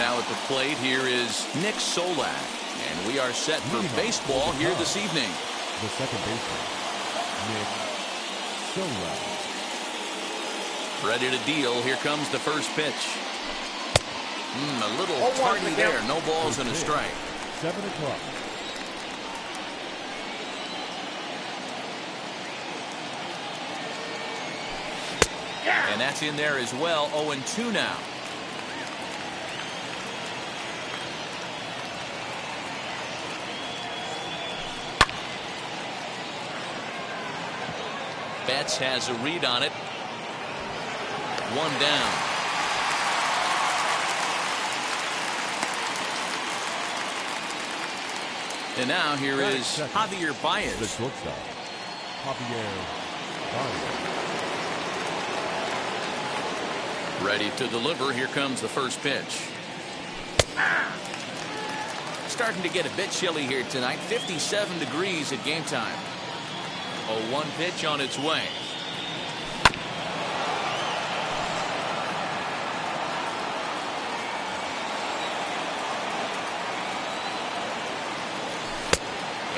Now at the plate here is Nick Solak. And we are set for baseball here this evening. The second baseman, Nick Solak. Ready to deal. Here comes the first pitch. A little tardy there. No balls and a strike. 7 o'clock. And that's in there as well. 0-2 now. Betts has a read on it. One down. And now here is Javier Baez. The shortstop, Javier Baez. Ready to deliver. Here comes the first pitch. Starting to get a bit chilly here tonight. 57 degrees at game time. 0-1 pitch on its way.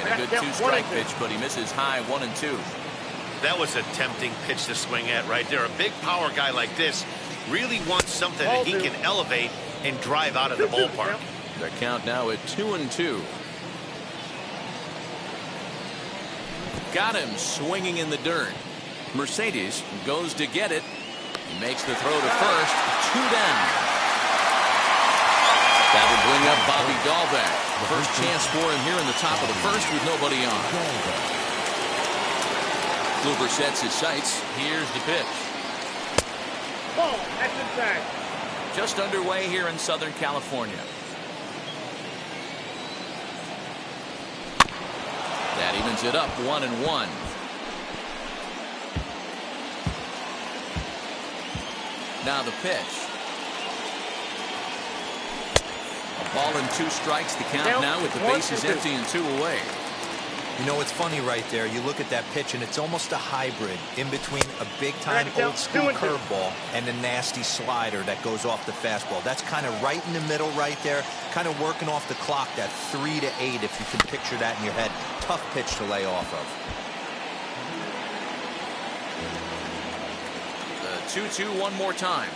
And a good two-strike pitch, but he misses high. 1-2. That was a tempting pitch to swing at right there. A big power guy like this really wants something that he can elevate and drive out of the ballpark. The count now at 2-2. Got him swinging in the dirt. Mercedes goes to get it. He makes the throw to first. 2 down. That will bring up Bobby Dahlbeck. First chance for him here in the top of the first with nobody on. Kluber sets his sights. Here's the pitch. Ball, that's inside. Just underway here in Southern California. That evens it up 1-1. Now the pitch. A ball and 2 strikes. The count now with the bases empty and 2 away. You know, it's funny right there. You look at that pitch, and it's almost a hybrid in between a big-time old-school curveball and a nasty slider that goes off the fastball. That's kind of right in the middle right there, kind of working off the clock, that 3 to 8, if you can picture that in your head. Tough pitch to lay off of. The 2-2 one more time.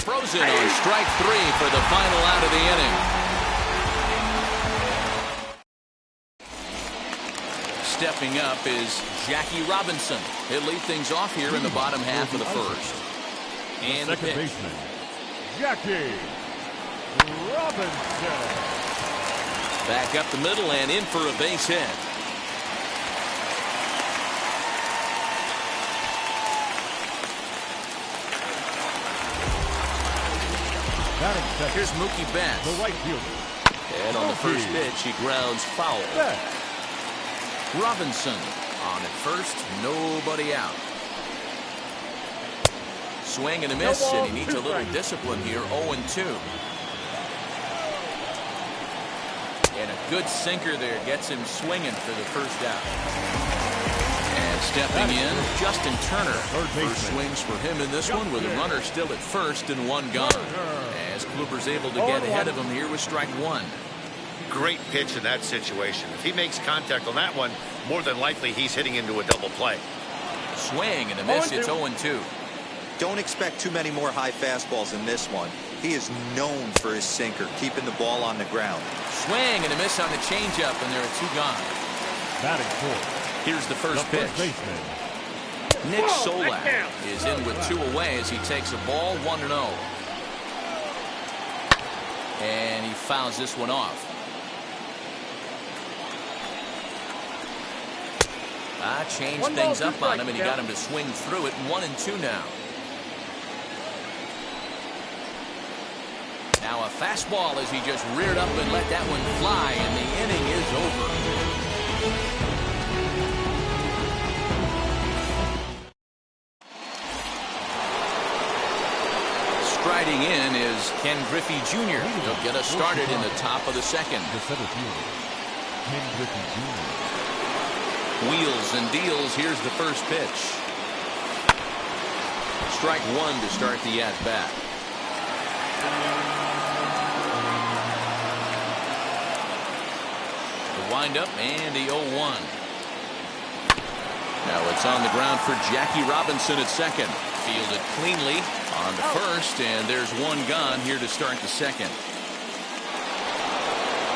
Frozen on strike 3 for the final out of the inning. Stepping up is Jackie Robinson. He'll lead things off here in the bottom half of the first. And the second pitch. baseman, Jackie Robinson. Back up the middle and in for a base hit. Here's Mookie Betts. The right fielder. And on the first pitch, he grounds foul. Robinson on at first, nobody out. Swing and a miss, and he needs a little discipline here. 0-2. And a good sinker there gets him swinging for the first out. And stepping in, Justin Turner. First swings for him in this one with a runner still at first and 1 gone. As Kluber's able to get ahead of him here with strike 1. Great pitch in that situation. If he makes contact on that one, more than likely he's hitting into a double play. Swing and a miss. It's 0-2. Don't expect too many more high fastballs in this one. He is known for his sinker, keeping the ball on the ground. Swing and a miss on the changeup, and there are 2 gone. Batting fourth. Here's the first pitch. Baseman. Nick Solak is in with 2 away as he takes a ball 1-0. And he fouls this one off. Changed things up on him, and he got him to swing through it. 1-2 now. Now a fastball as he just reared up and let that one fly, and the inning is over. Striding in is Ken Griffey Jr. He'll get us started in the top of the second. The center fielder, Ken Griffey Jr. Wheels and deals. Here's the first pitch. Strike 1 to start the at-bat. wind up and the 0-1. Now it's on the ground for Jackie Robinson at second. Fielded cleanly on the first, and there's one gone here to start the second.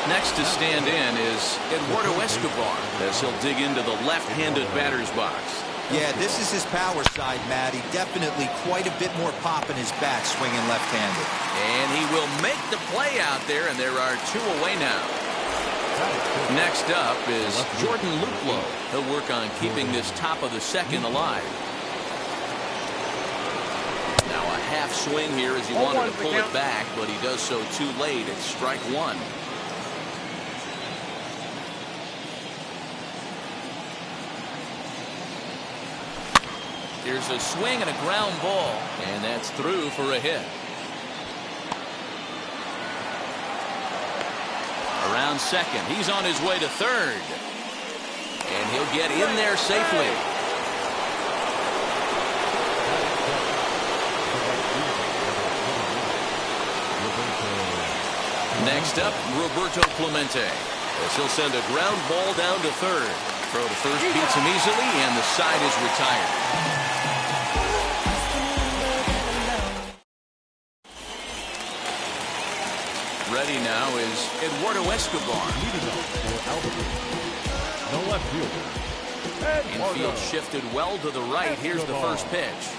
Next to stand in is Eduardo Escobar as he'll dig into the left-handed batter's box. Yeah, this is his power side, Matty. Definitely quite a bit more pop in his bat swinging left-handed. And he will make the play out there, and there are two away now. Next up is Jordan Luplow. He'll work on keeping this top of the second alive. Now a half swing here as he wanted to pull it back, but he does so too late. It's strike one. There's a swing and a ground ball, and that's through for a hit. Around second, he's on his way to third, and he'll get in there safely. Next up, Roberto Clemente, as he'll send a ground ball down to third. Throw to first beats him easily, and the side is retired. Ready now is Eduardo Escobar. The left fielder. Infield shifted well to the right. Here's the first pitch.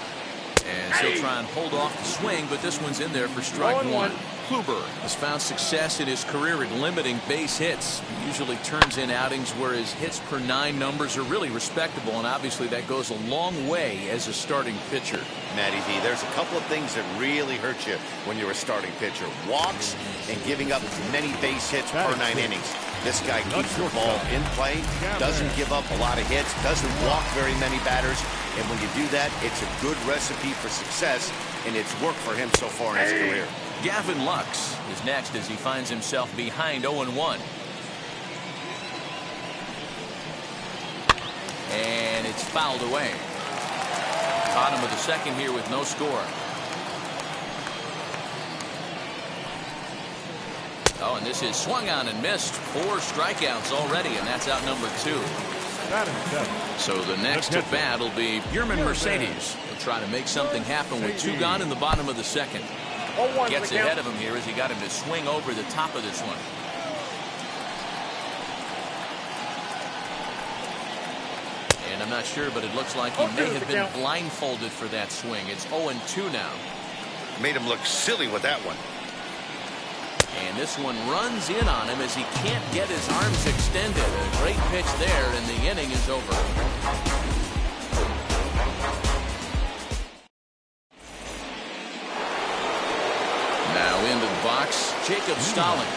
And he'll try and hold off the swing, but this one's in there for strike one. Kluber has found success in his career at limiting base hits. He usually turns in outings where his hits per 9 numbers are really respectable, and obviously that goes a long way as a starting pitcher. Matty V, there's a couple of things that really hurt you when you're a starting pitcher. Walks and giving up many base hits per 9 innings. This guy keeps the ball in play, doesn't give up a lot of hits, doesn't walk very many batters, and when you do that, it's a good recipe for success, and it's worked for him so far in his career. Gavin Lux is next as he finds himself behind 0-1. And it's fouled away. Bottom of the second here with no score. Oh, and this is swung on and missed. 4 strikeouts already, and that's out number 2. So the next to bat will be Yerman Mercedes. He'll try to make something happen with 2 gone in the bottom of the second. Gets ahead of him here as he got him to swing over the top of this one. And I'm not sure, but it looks like he may have been blindfolded for that swing. It's 0-2 now. Made him look silly with that one. And this one runs in on him as he can't get his arms extended. A great pitch there, and the inning is over. Now into the box, Jacob Stallings,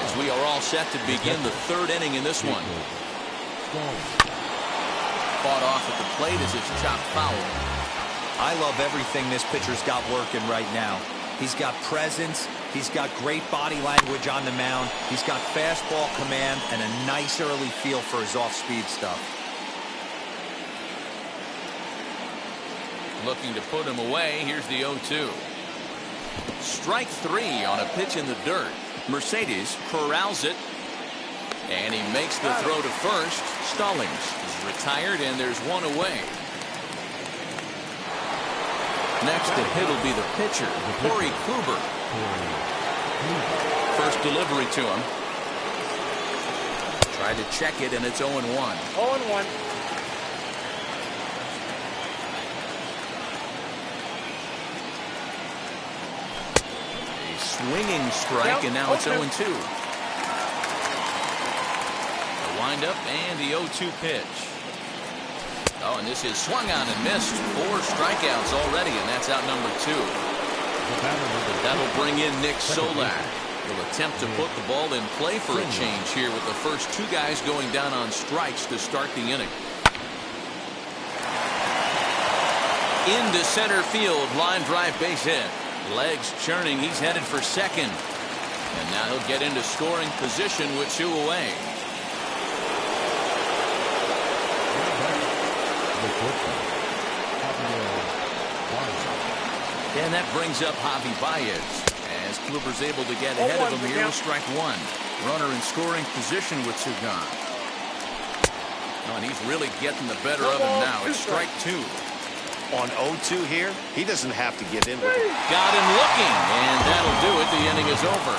as we are all set to begin the 3rd inning in this one. Fought off at the plate as it's chopped foul. I love everything this pitcher's got working right now. He's got presence. He's got great body language on the mound. He's got fastball command and a nice early feel for his off-speed stuff. Looking to put him away. Here's the 0-2. Strike 3 on a pitch in the dirt. Mercedes corrals it, and he makes the throw to first. Stallings is retired, and there's one away. Next to hit will be the pitcher, Corey Kluber. First delivery to him. Tried to check it, and it's 0-1. 0-1. A swinging strike, and now it's 0-2. The windup and the 0-2 pitch. Oh, and this is swung on and missed. 4 strikeouts already, and that's out number 2. That'll bring in Nick Solak. He'll attempt to put the ball in play for a change here with the first 2 guys going down on strikes to start the inning. Into center field, line drive base hit. Legs churning, he's headed for second. And now he'll get into scoring position with 2 away. And that brings up Javi Baez as Kluber's able to get ahead of him here with strike 1. Runner in scoring position with Sugan. Oh, and he's really getting the better of him now. It's strike two. On 0-2 here, he doesn't have to give in. Got him looking, and that'll do it. The inning is over.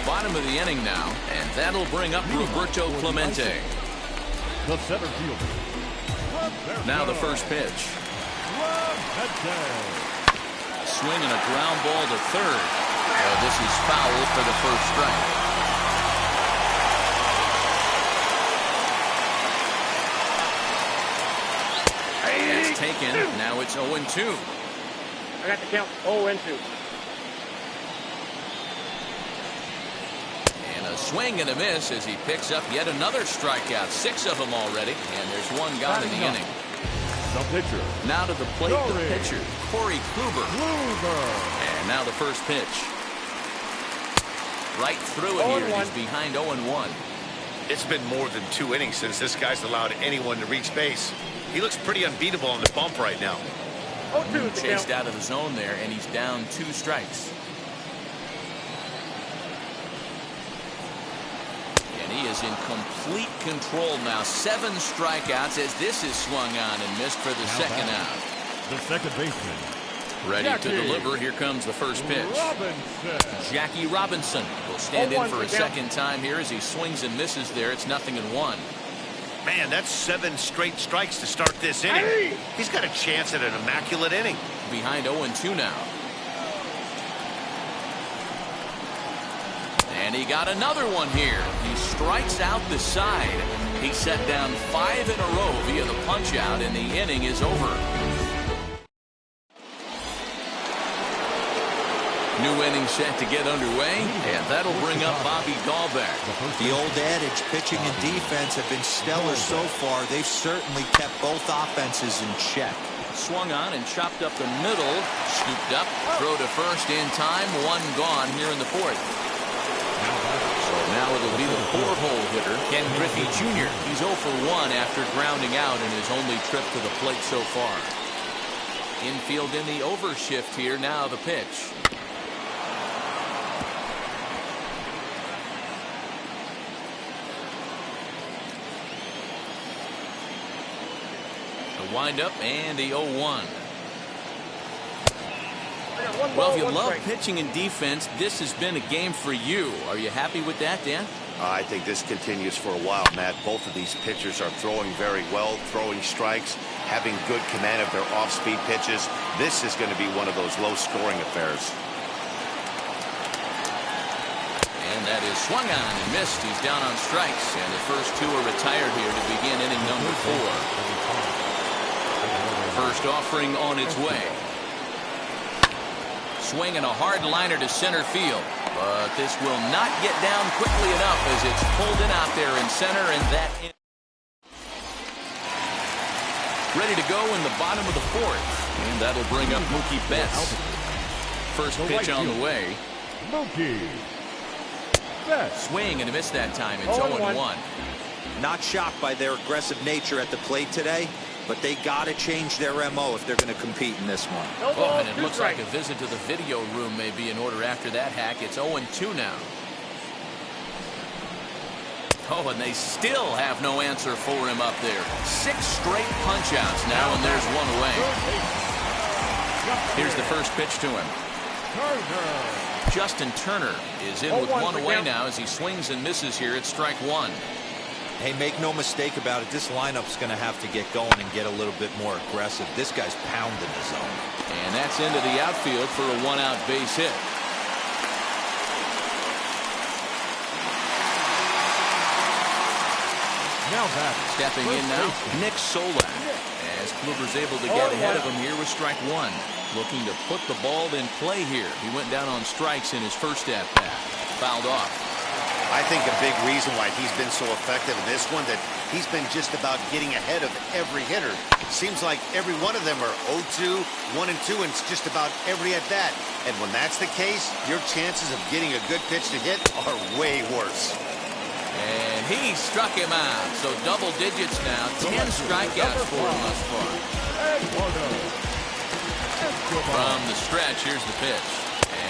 Bottom of the inning now, and that'll bring up Roberto Clemente. The center fielder. Now the first pitch. Swing and a ground ball to third. This is foul for the first strike. And it's taken. Now it's 0-2. I got the count 0-2. And a swing and a miss as he picks up yet another strikeout. 6 of them already, and there's one gone in the inning. The pitcher. Now to the plate, the pitcher, Corey Kluber. And now the first pitch. Right through it here. He's behind 0-1. It's been more than 2 innings since this guy's allowed anyone to reach base. He looks pretty unbeatable on the bump right now. 0-2. Chased out of the zone there, and he's down 2 strikes. And he is in complete control now. 7 strikeouts as this is swung on and missed for the second out. The second baseman. Ready to deliver. Here comes the first pitch. Jackie Robinson will stand in for a second time here as he swings and misses there. It's 0-1. Man, that's 7 straight strikes to start this inning. He's got a chance at an immaculate inning. Behind 0-2 now. And he got another one here. He strikes out the side. He set down 5 in a row via the punch out, and the inning is over. New inning set to get underway, and that'll bring up Bobby Dahlbeck. The old adage, pitching and defense have been stellar so far. They've certainly kept both offenses in check. Swung on and chopped up the middle. Scooped up, throw to first in time. 1 gone here in the 4th. So now it'll be the 4-hole hitter, Ken Griffey Jr. He's 0 for 1 after grounding out in his only trip to the plate so far. Infield in the overshift here. Now the pitch. Wind up and the 0-1. Well, if you love pitching and defense, this has been a game for you. Are you happy with that, Dan? I think this continues for a while, Matt. Both of these pitchers are throwing very well, throwing strikes, having good command of their off-speed pitches. This is going to be one of those low-scoring affairs. And that is swung on and missed. He's down on strikes, and the first 2 are retired here to begin inning number 4. First offering on its way. Swing and a hard liner to center field. But this will not get down quickly enough as it's pulled in out there in center, and that ready to go in the bottom of the 4th. And that'll bring up Mookie Betts. First pitch on the way. Mookie Betts. Swing and a miss that time. It's 0-1. Not shocked by their aggressive nature at the plate today, but they got to change their MO if they're going to compete in this one. Oh, and it looks like a visit to the video room may be in order after that hack. It's 0-2 now. Oh, and they still have no answer for him up there. 6 straight punch-outs now, and there's 1 away. Here's the first pitch to him. Justin Turner is in with 1 away now as he swings and misses here. It's strike 1. Hey, make no mistake about it, this lineup's going to have to get going and get a little bit more aggressive. This guy's pounding the zone. And that's into the outfield for a 1-out base hit. Now back. Stepping in now, Nick Solak. As Kluber's able to get ahead of him here with strike 1. Looking to put the ball in play here. He went down on strikes in his first at-bat. Fouled off. I think a big reason why he's been so effective in this one, that he's been just about getting ahead of every hitter. Seems like every one of them are 0-2, 1-2, and it's just about every at-bat. And when that's the case, your chances of getting a good pitch to hit are way worse. And he struck him out. So double digits now. 10 strikeouts for him thus far. From the stretch, here's the pitch.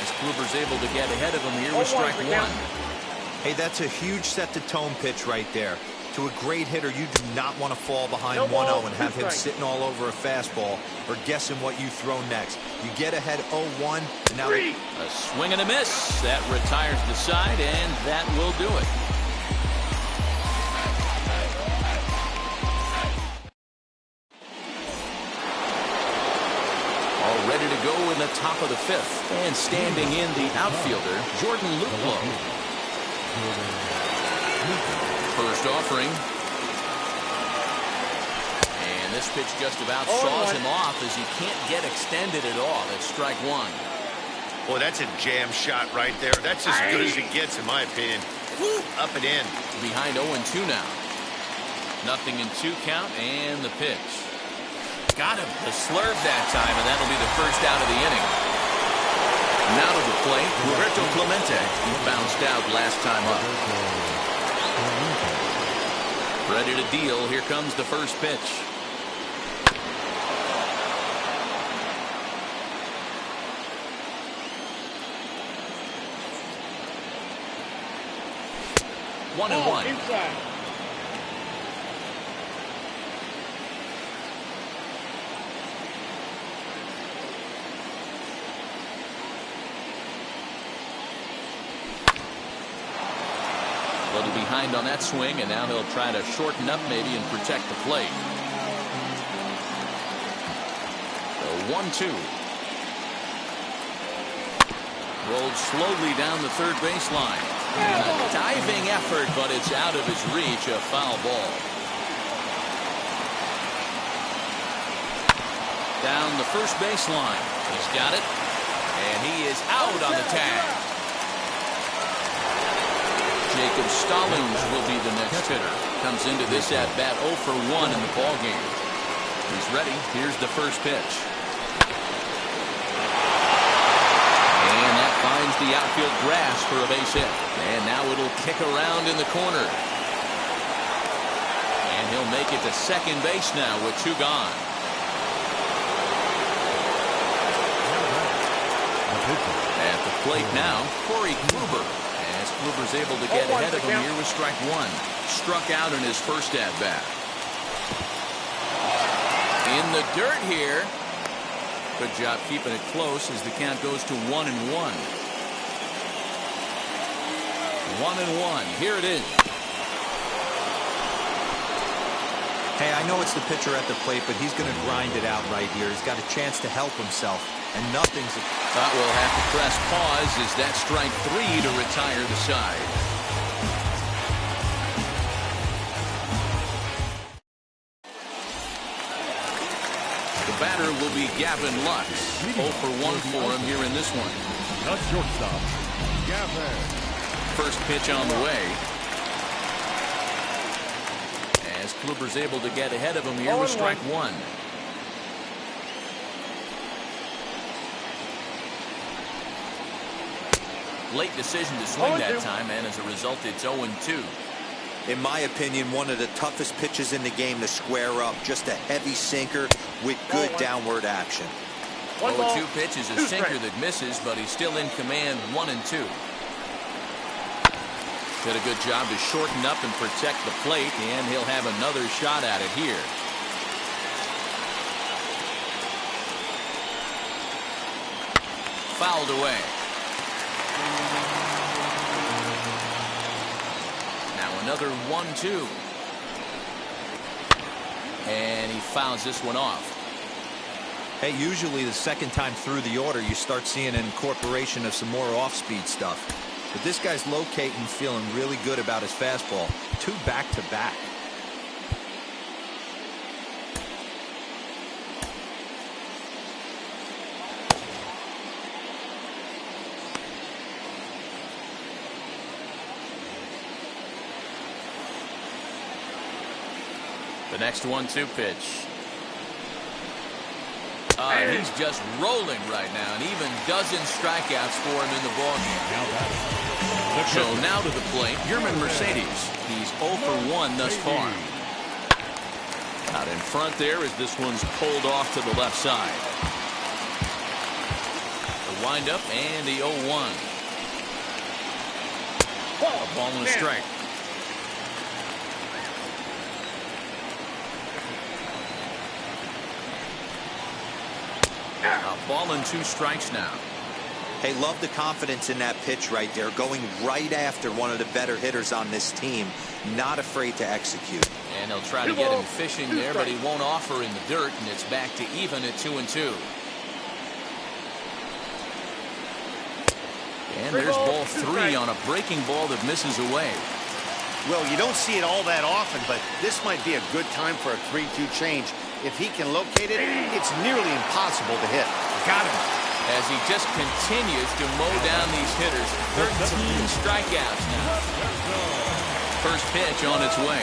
As Kluber's able to get ahead of him here with strike one. Hey, that's a huge set-the-tone pitch right there. To a great hitter, you do not want to fall behind 1-0 and have him sitting all over a fastball or guessing what you throw next. You get ahead 0-1, and now a swing and a miss. That retires the side, and that will do it. All ready to go in the top of the fifth. And standing in the outfielder, Jordan Luplow. First offering. And this pitch just about saws him off as he can't get extended at all. That's strike one. Boy, that's a jam shot right there. That's as good as it gets, in my opinion. Woo, up and in. Behind 0-2 now. 0-2 count, and the pitch. Got him. The slurve that time, and that'll be the first out of the inning. Now to the plate, Roberto Clemente. He bounced out last time up. Ready to deal. Here comes the first pitch. One and one. Inside. A little behind on that swing, and now he'll try to shorten up maybe and protect the plate. The 1-2. Rolled slowly down the third baseline. And a diving effort, but it's out of his reach, a foul ball. Down the first baseline. He's got it. And he is out on the tag. Jacob Stallings will be the next hitter. Comes into this at-bat 0 for 1 in the ballgame. He's ready. Here's the first pitch. And that finds the outfield grass for a base hit. And now it'll kick around in the corner. And he'll make it to second base now with 2 gone. At the plate now, Corey Kluber. As Kluber's able to get ahead of him here with strike one. Struck out in his first at-bat. In the dirt here. Good job keeping it close as the count goes to 1-1. 1-1. Here it is. Hey, I know it's the pitcher at the plate, but he's going to grind it out right here. He's got a chance to help himself, and nothing's... Thought we'll have to press pause as that strike 3 to retire the side. The batter will be Gavin Lux. 0 for 1 for him here in this one. The shortstop, Gavin. First pitch on the way. As Kluber's able to get ahead of him here with strike 1. Late decision to swing that time, and as a result, it's 0-2. In my opinion, one of the toughest pitches in the game to square up. Just a heavy sinker with good downward action. 0-2 pitch is a sinker that misses, but he's still in command. 1-2. Did a good job to shorten up and protect the plate, and he'll have another shot at it here. Fouled away. Now another 1-2. And he fouls this one off. Hey, usually the second time through the order, you start seeing an incorporation of some more off-speed stuff. But this guy's locating, feeling really good about his fastball. 2 back-to-back. The next 1-2 pitch. He's just rolling right now, and even dozen strikeouts for him in the ballgame. So now to the plate, Mercedes. He's 0 for 1 thus far. Out in front there as this one's pulled off to the left side. The windup and the 0-1. A ball and a strike. A ball and 2 strikes now. Hey, love the confidence in that pitch right there, going right after one of the better hitters on this team, not afraid to execute. And they'll try to get him fishing there, but he won't offer in the dirt, and it's back to even at 2-2. And there's ball 3 on a breaking ball that misses away. Well, you don't see it all that often, but this might be a good time for a 3-2 change. If he can locate it, it's nearly impossible to hit. Got him. As he just continues to mow down these hitters. 13 strikeouts now. First pitch on its way.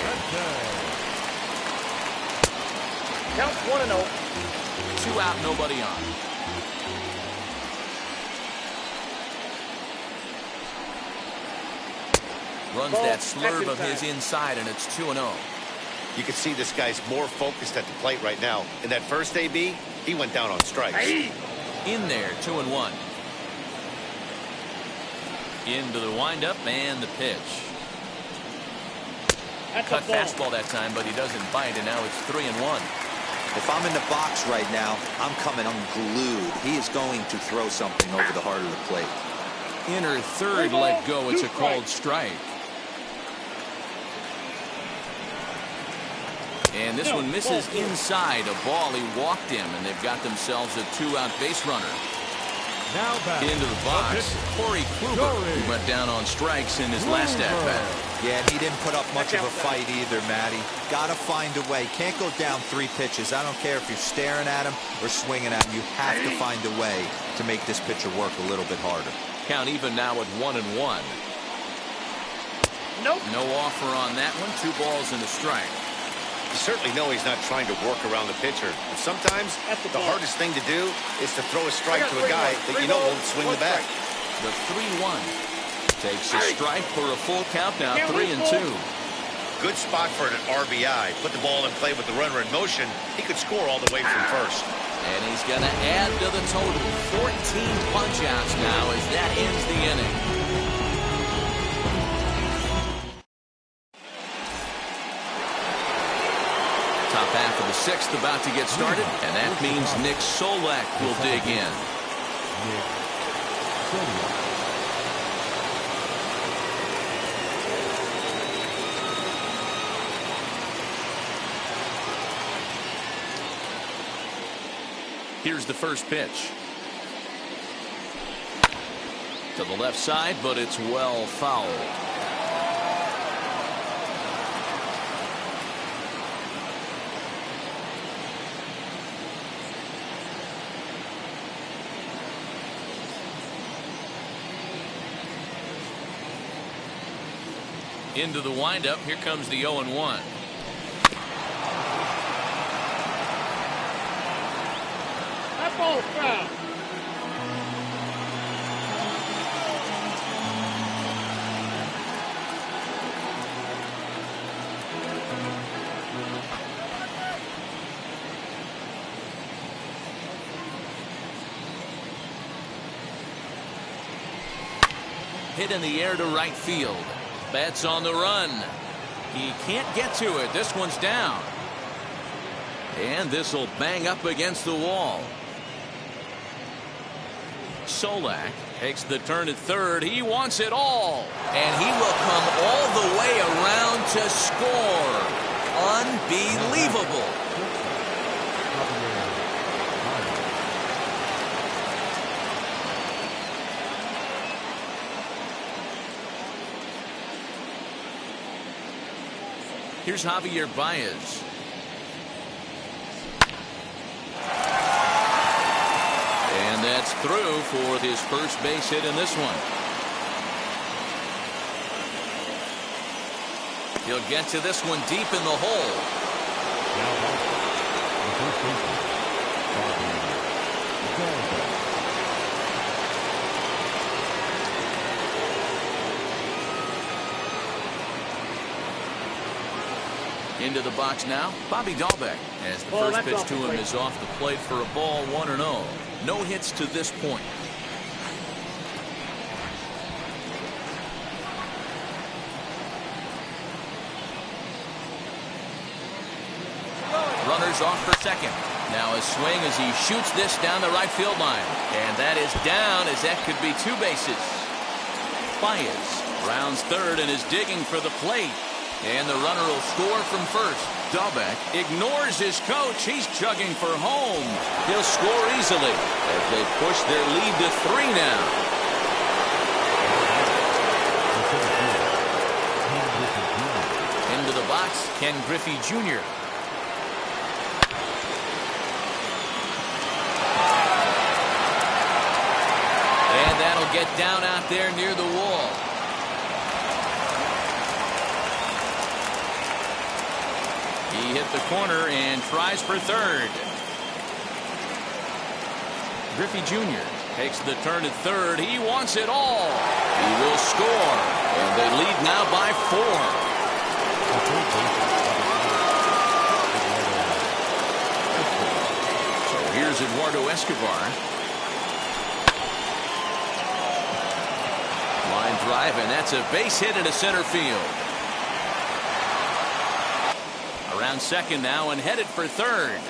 Count 1-0. 2 out, nobody on. Runs that slurve of his inside, and it's 2-0. You can see this guy's more focused at the plate right now. In that first AB, he went down on strikes. In there, 2-1. Into the windup and the pitch. Cut fastball that time, but he doesn't bite, and now it's 3-1. If I'm in the box right now, I'm coming unglued. He is going to throw something over the heart of the plate. Inner third let go. It's a called strike. And this one misses inside a ball. He walked him, and they've got themselves a 2-out base runner. Now back. Into the box, Corey Kluber, who went down on strikes in his last at-bat. Yeah, he didn't put up much of a fight either, Matty. Got to find a way. Can't go down 3 pitches. I don't care if you're staring at him or swinging at him. You have to find a way to make this pitcher work a little bit harder. Count even now at 1-1. Nope. No offer on that one. 2 balls and a strike. You certainly know he's not trying to work around the pitcher. But sometimes the hardest thing to do is to throw a strike to a guy that you know won't swing the bat. The 3-1 takes a strike for a full count now. 3-2. Good spot for an RBI. Put the ball in play with the runner in motion. He could score all the way from first. And he's going to add to the total. 14 punch-outs now as that ends the inning. Top half of the 6th about to get started, and that means Nick Solak will dig in. Here's the first pitch. To the left side, but it's well fouled. Into the windup. Here comes the 0-1. That ball's foul. Hit in the air to right field. Betts on the run. He can't get to it. This one's down. And this will bang up against the wall. Solak takes the turn at third. He wants it all. And he will come all the way around to score. Unbelievable. Here's Javier Baez. And that's through for his first base hit in this one. He'll get to this one deep in the hole. Into the box now, Bobby Dahlbeck, as the first pitch to him is off the plate for a ball, 1-0. No hits to this point. Runners off for second. Now a swing as he shoots this down the right field line. And that is down, as that could be 2 bases. Baez rounds third and is digging for the plate. And the runner will score from first. Dahlbeck ignores his coach. He's chugging for home. He'll score easily as they push their lead to 3 now. Into the box, Ken Griffey Jr. And that'll get down out there near the wall. He hit the corner and tries for third. Griffey Jr. takes the turn at third. He wants it all. He will score. And they lead now by 4. So here's Eduardo Escobar. Line drive, and that's a base hit into center field. Around second now and headed for third.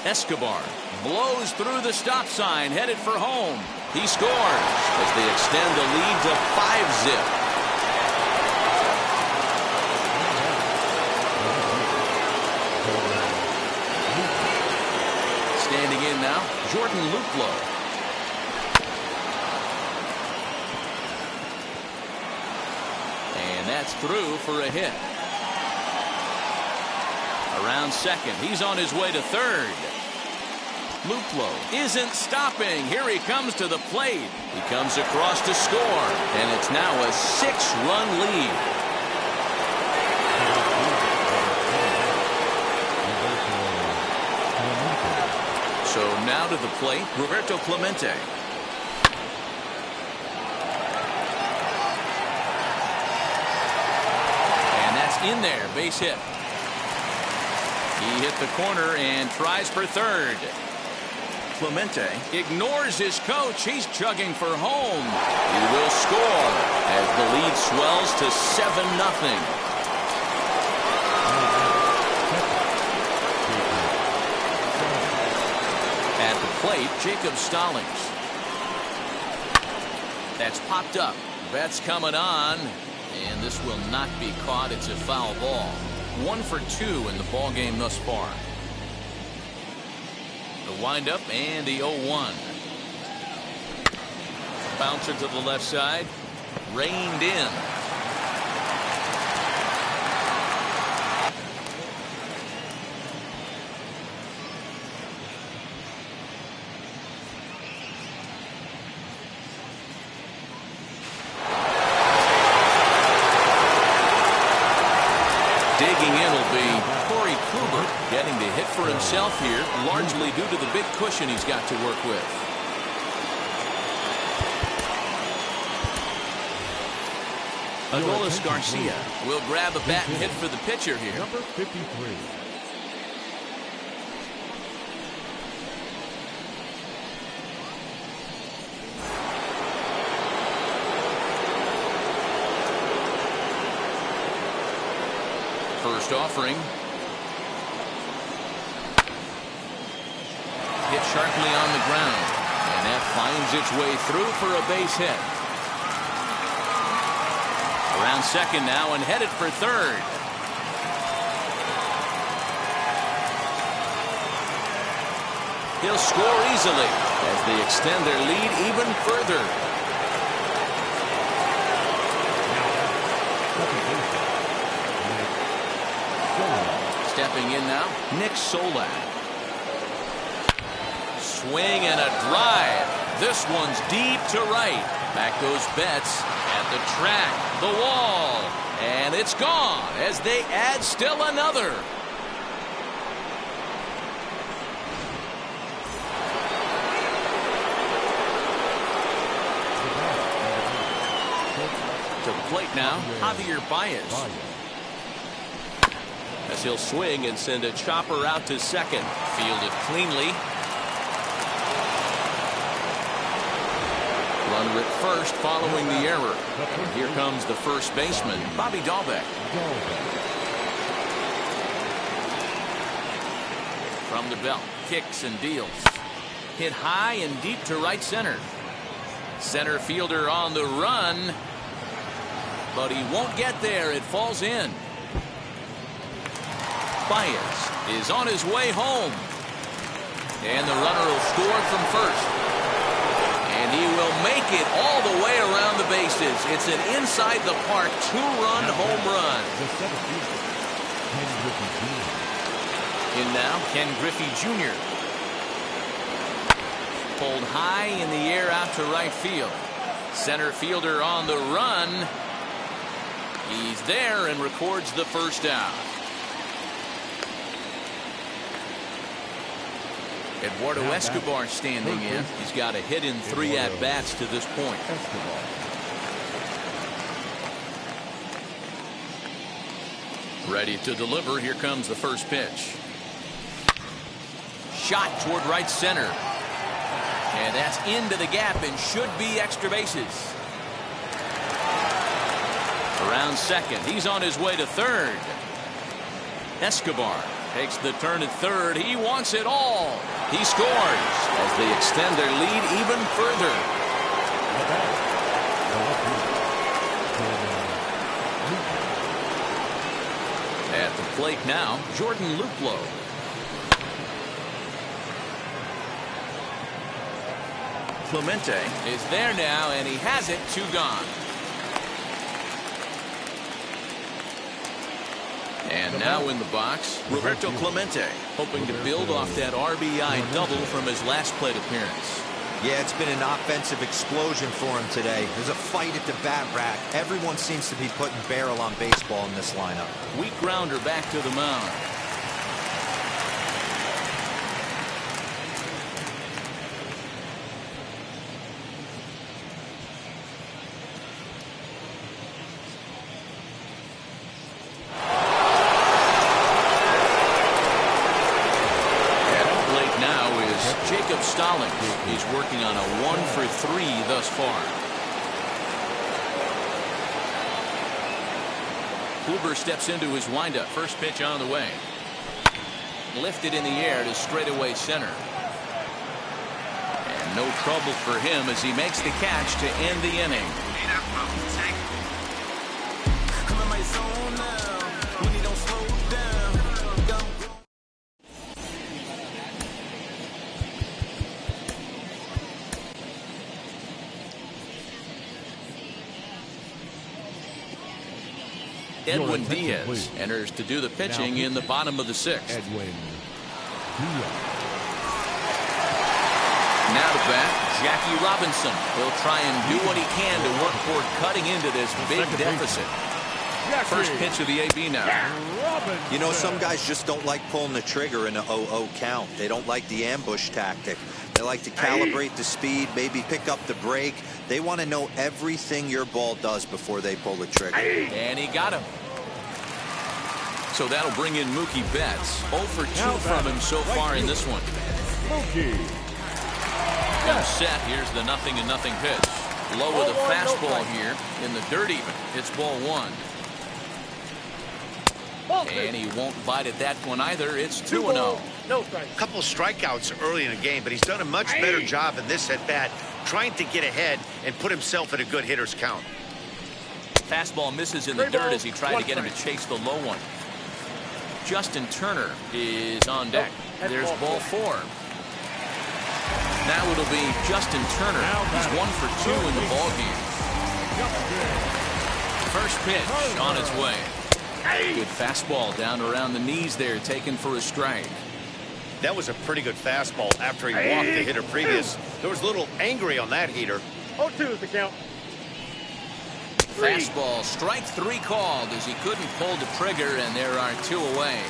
Escobar blows through the stop sign, headed for home. He scores as they extend the lead to 5-zip. Standing in now, Jordan Luplow. And that's through for a hit. Around second, he's on his way to third. Luplow isn't stopping. Here he comes to the plate. He comes across to score, and it's now a 6-run lead. So now to the plate, Roberto Clemente. And that's in there, base hit. He hit the corner and tries for third. Clemente ignores his coach. He's chugging for home. He will score as the lead swells to 7-0. At the plate, Jacob Stallings. That's popped up. Bet's coming on, and this will not be caught. It's a foul ball. 1 for 2 in the ball game thus far. The windup and the 0-1. Bouncer to the left side. Reined in. Digging in will be Corey Kluber, getting the hit for himself here, largely due to the big cushion he's got to work with. Adolis Garcia will grab a bat and hit for the pitcher here. Number 53. First offering. Hit sharply on the ground. And that finds its way through for a base hit. Around second now and headed for third. He'll score easily as they extend their lead even further. Stepping in now, Nick Solak. Swing and a drive. This one's deep to right. Back goes Betts at the track, the wall, and it's gone as they add still another. To the plate now, Javier Baez. as he'll swing and send a chopper out to second. Fielded cleanly. Runner at first following the error. And here comes the first baseman, Bobby Dahlbeck. From the belt, kicks and deals. Hit high and deep to right center. Center fielder on the run, but he won't get there. It falls in. Baez is on his way home, and the runner will score from first, and he will make it all the way around the bases. It's an inside the park two-run home run. In now, Ken Griffey Jr. Pulled high in the air out to right field. Center fielder on the run. He's there and records the first out. Eduardo Escobar standing in. He's got a hit in 3 at-bats to this point. Ready to deliver. Here comes the first pitch. Shot toward right center. And that's into the gap and should be extra bases. Around second. He's on his way to third. Escobar takes the turn at third. He wants it all. He scores as they extend their lead even further. At the plate now, Jordan Luplow. Clemente is there now, and he has it. 2 gone. And now in the box, Roberto Clemente, hoping to build off that RBI double from his last plate appearance. Yeah, it's been an offensive explosion for him today. There's a fight at the bat rack. Everyone seems to be putting barrel on baseball in this lineup. Weak grounder back to the mound. He's working on a 1-for-3 thus far. Kluber steps into his windup. First pitch on the way. Lifted in the air to straightaway center. And no trouble for him as he makes the catch to end the inning. Edwin Diaz enters to do the pitching in the bottom of the 6th. Now to bat, Jackie Robinson. He'll try and do what he can to work toward cutting into this big deficit. First pitch of the AB now. You know, some guys just don't like pulling the trigger in a 0-0 count. They don't like the ambush tactic. They like to calibrate the speed, maybe pick up the break. They want to know everything your ball does before they pull the trigger. And he got him. So that'll bring in Mookie Betts. 0 for 2 from him so far in this one. Now set. Here's the 0-0 pitch. Low with a fastball here in the dirt even. It's ball 1. And he won't bite at that one either. It's 2-0. A couple of strikeouts early in the game, but he's done a much better job in this at bat, trying to get ahead and put himself at a good hitter's count. Fastball misses in the dirt as he tried to get him to chase the low one. Justin Turner is on deck. There's ball 4. Now it'll be Justin Turner. He's 1 for 2 in the ball game. First pitch on its way. Good fastball down around the knees there, taken for a strike. That was a pretty good fastball after he walked the hitter previous. There was a little angry on that heater. 0-2 is the count. Fastball, strike 3 called as he couldn't pull the trigger, and there are 2 away.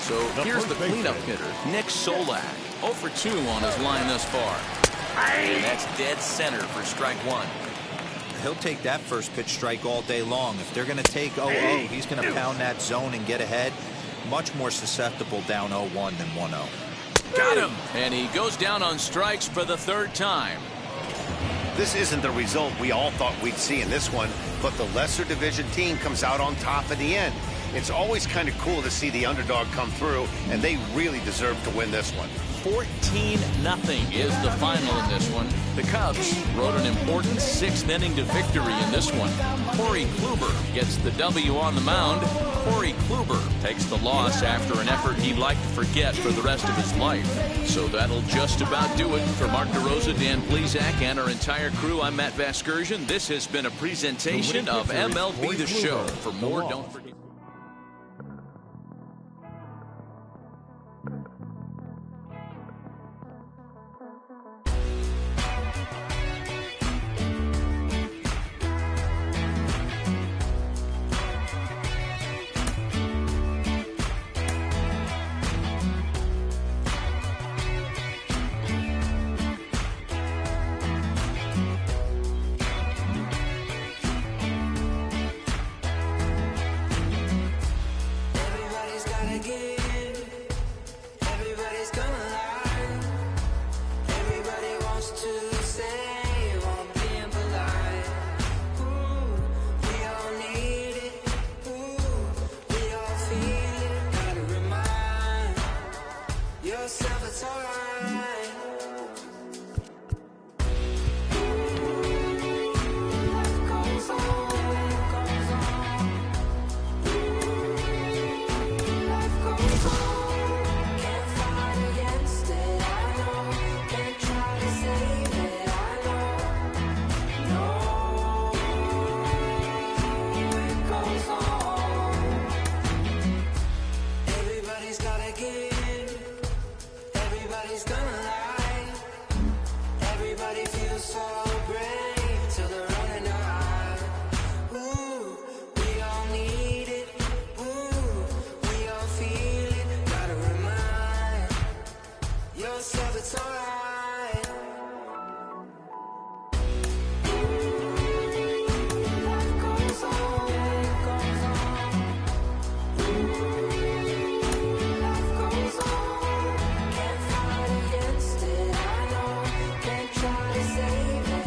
So here's the cleanup hitter, Nick Solak. 0 for 2 on his line thus far. And that's dead center for strike 1. he'll take that first pitch strike all day long. If they're going to take 0-0, he's going to pound that zone and get ahead. Much more susceptible down 0-1 than 1-0. Got him. And he goes down on strikes for the third time. This isn't the result we all thought we'd see in this one, but the lesser division team comes out on top in the end. It's always kind of cool to see the underdog come through, and they really deserve to win this one. 14-0 is the final in this one. The Cubs rode an important 6th inning to victory in this one. Corey Kluber gets the W on the mound. Corey Kluber takes the loss after an effort he'd like to forget for the rest of his life. So that'll just about do it. For Mark DeRosa, Dan Plesac, and our entire crew, I'm Matt Vasgersian. This has been a presentation of MLB The Show. For more, don't forget. Save it.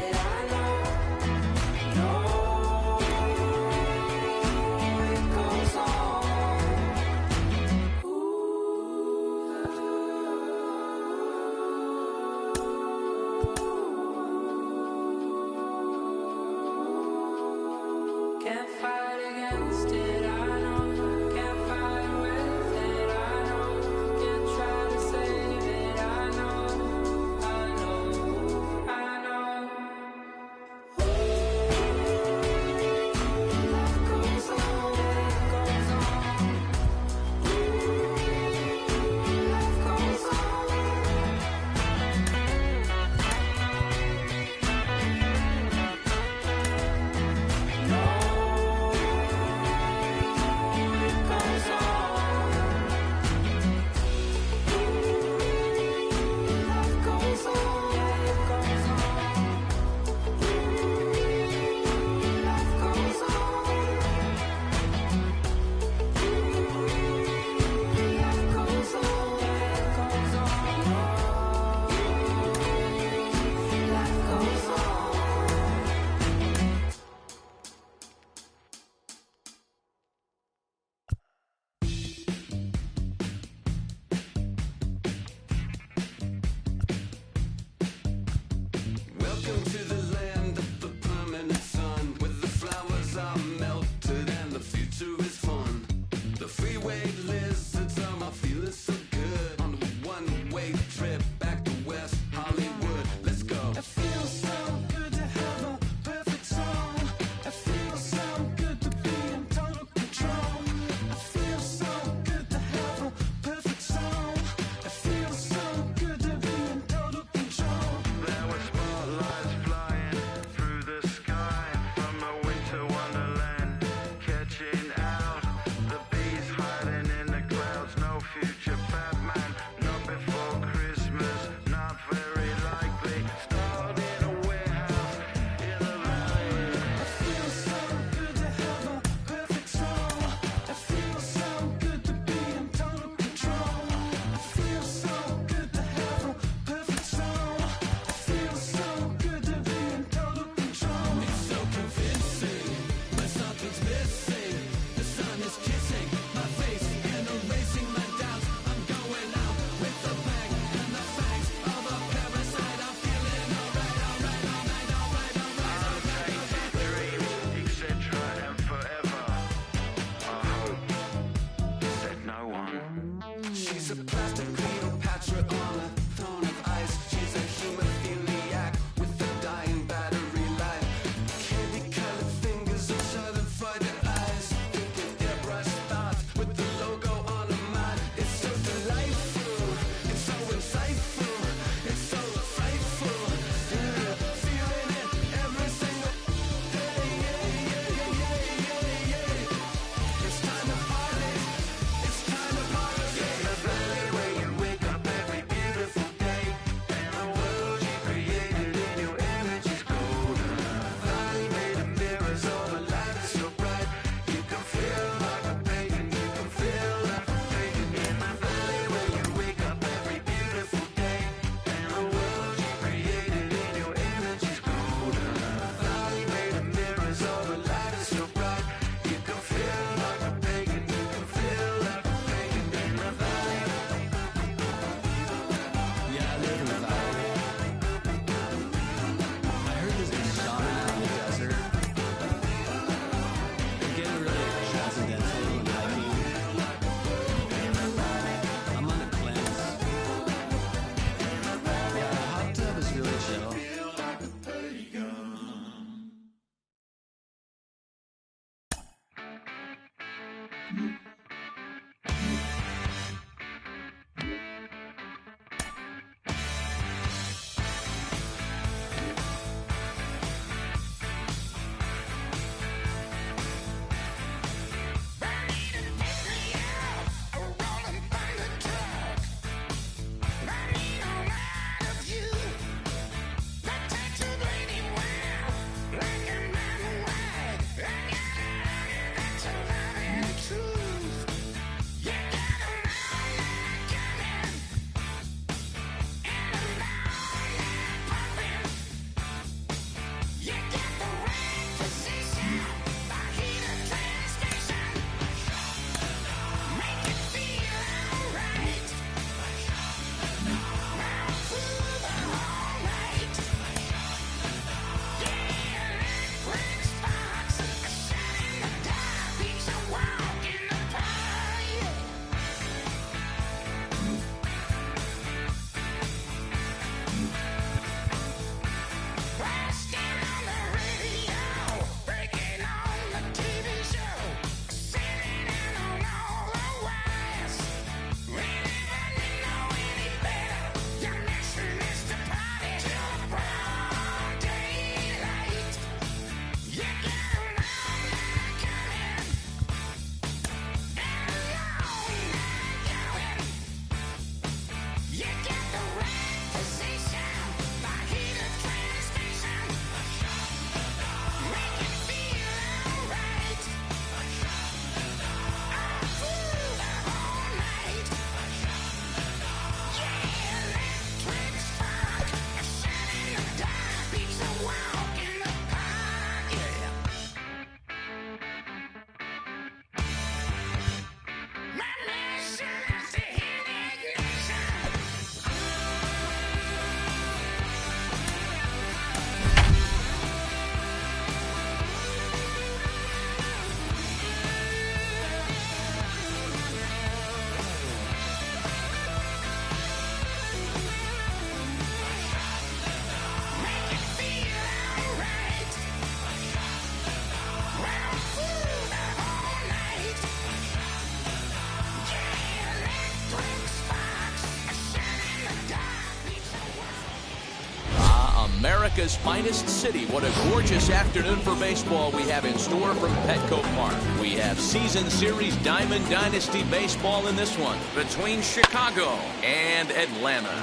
America's finest city. What a gorgeous afternoon for baseball we have in store from Petco Park. We have season series Diamond Dynasty baseball in this one between Chicago and Atlanta.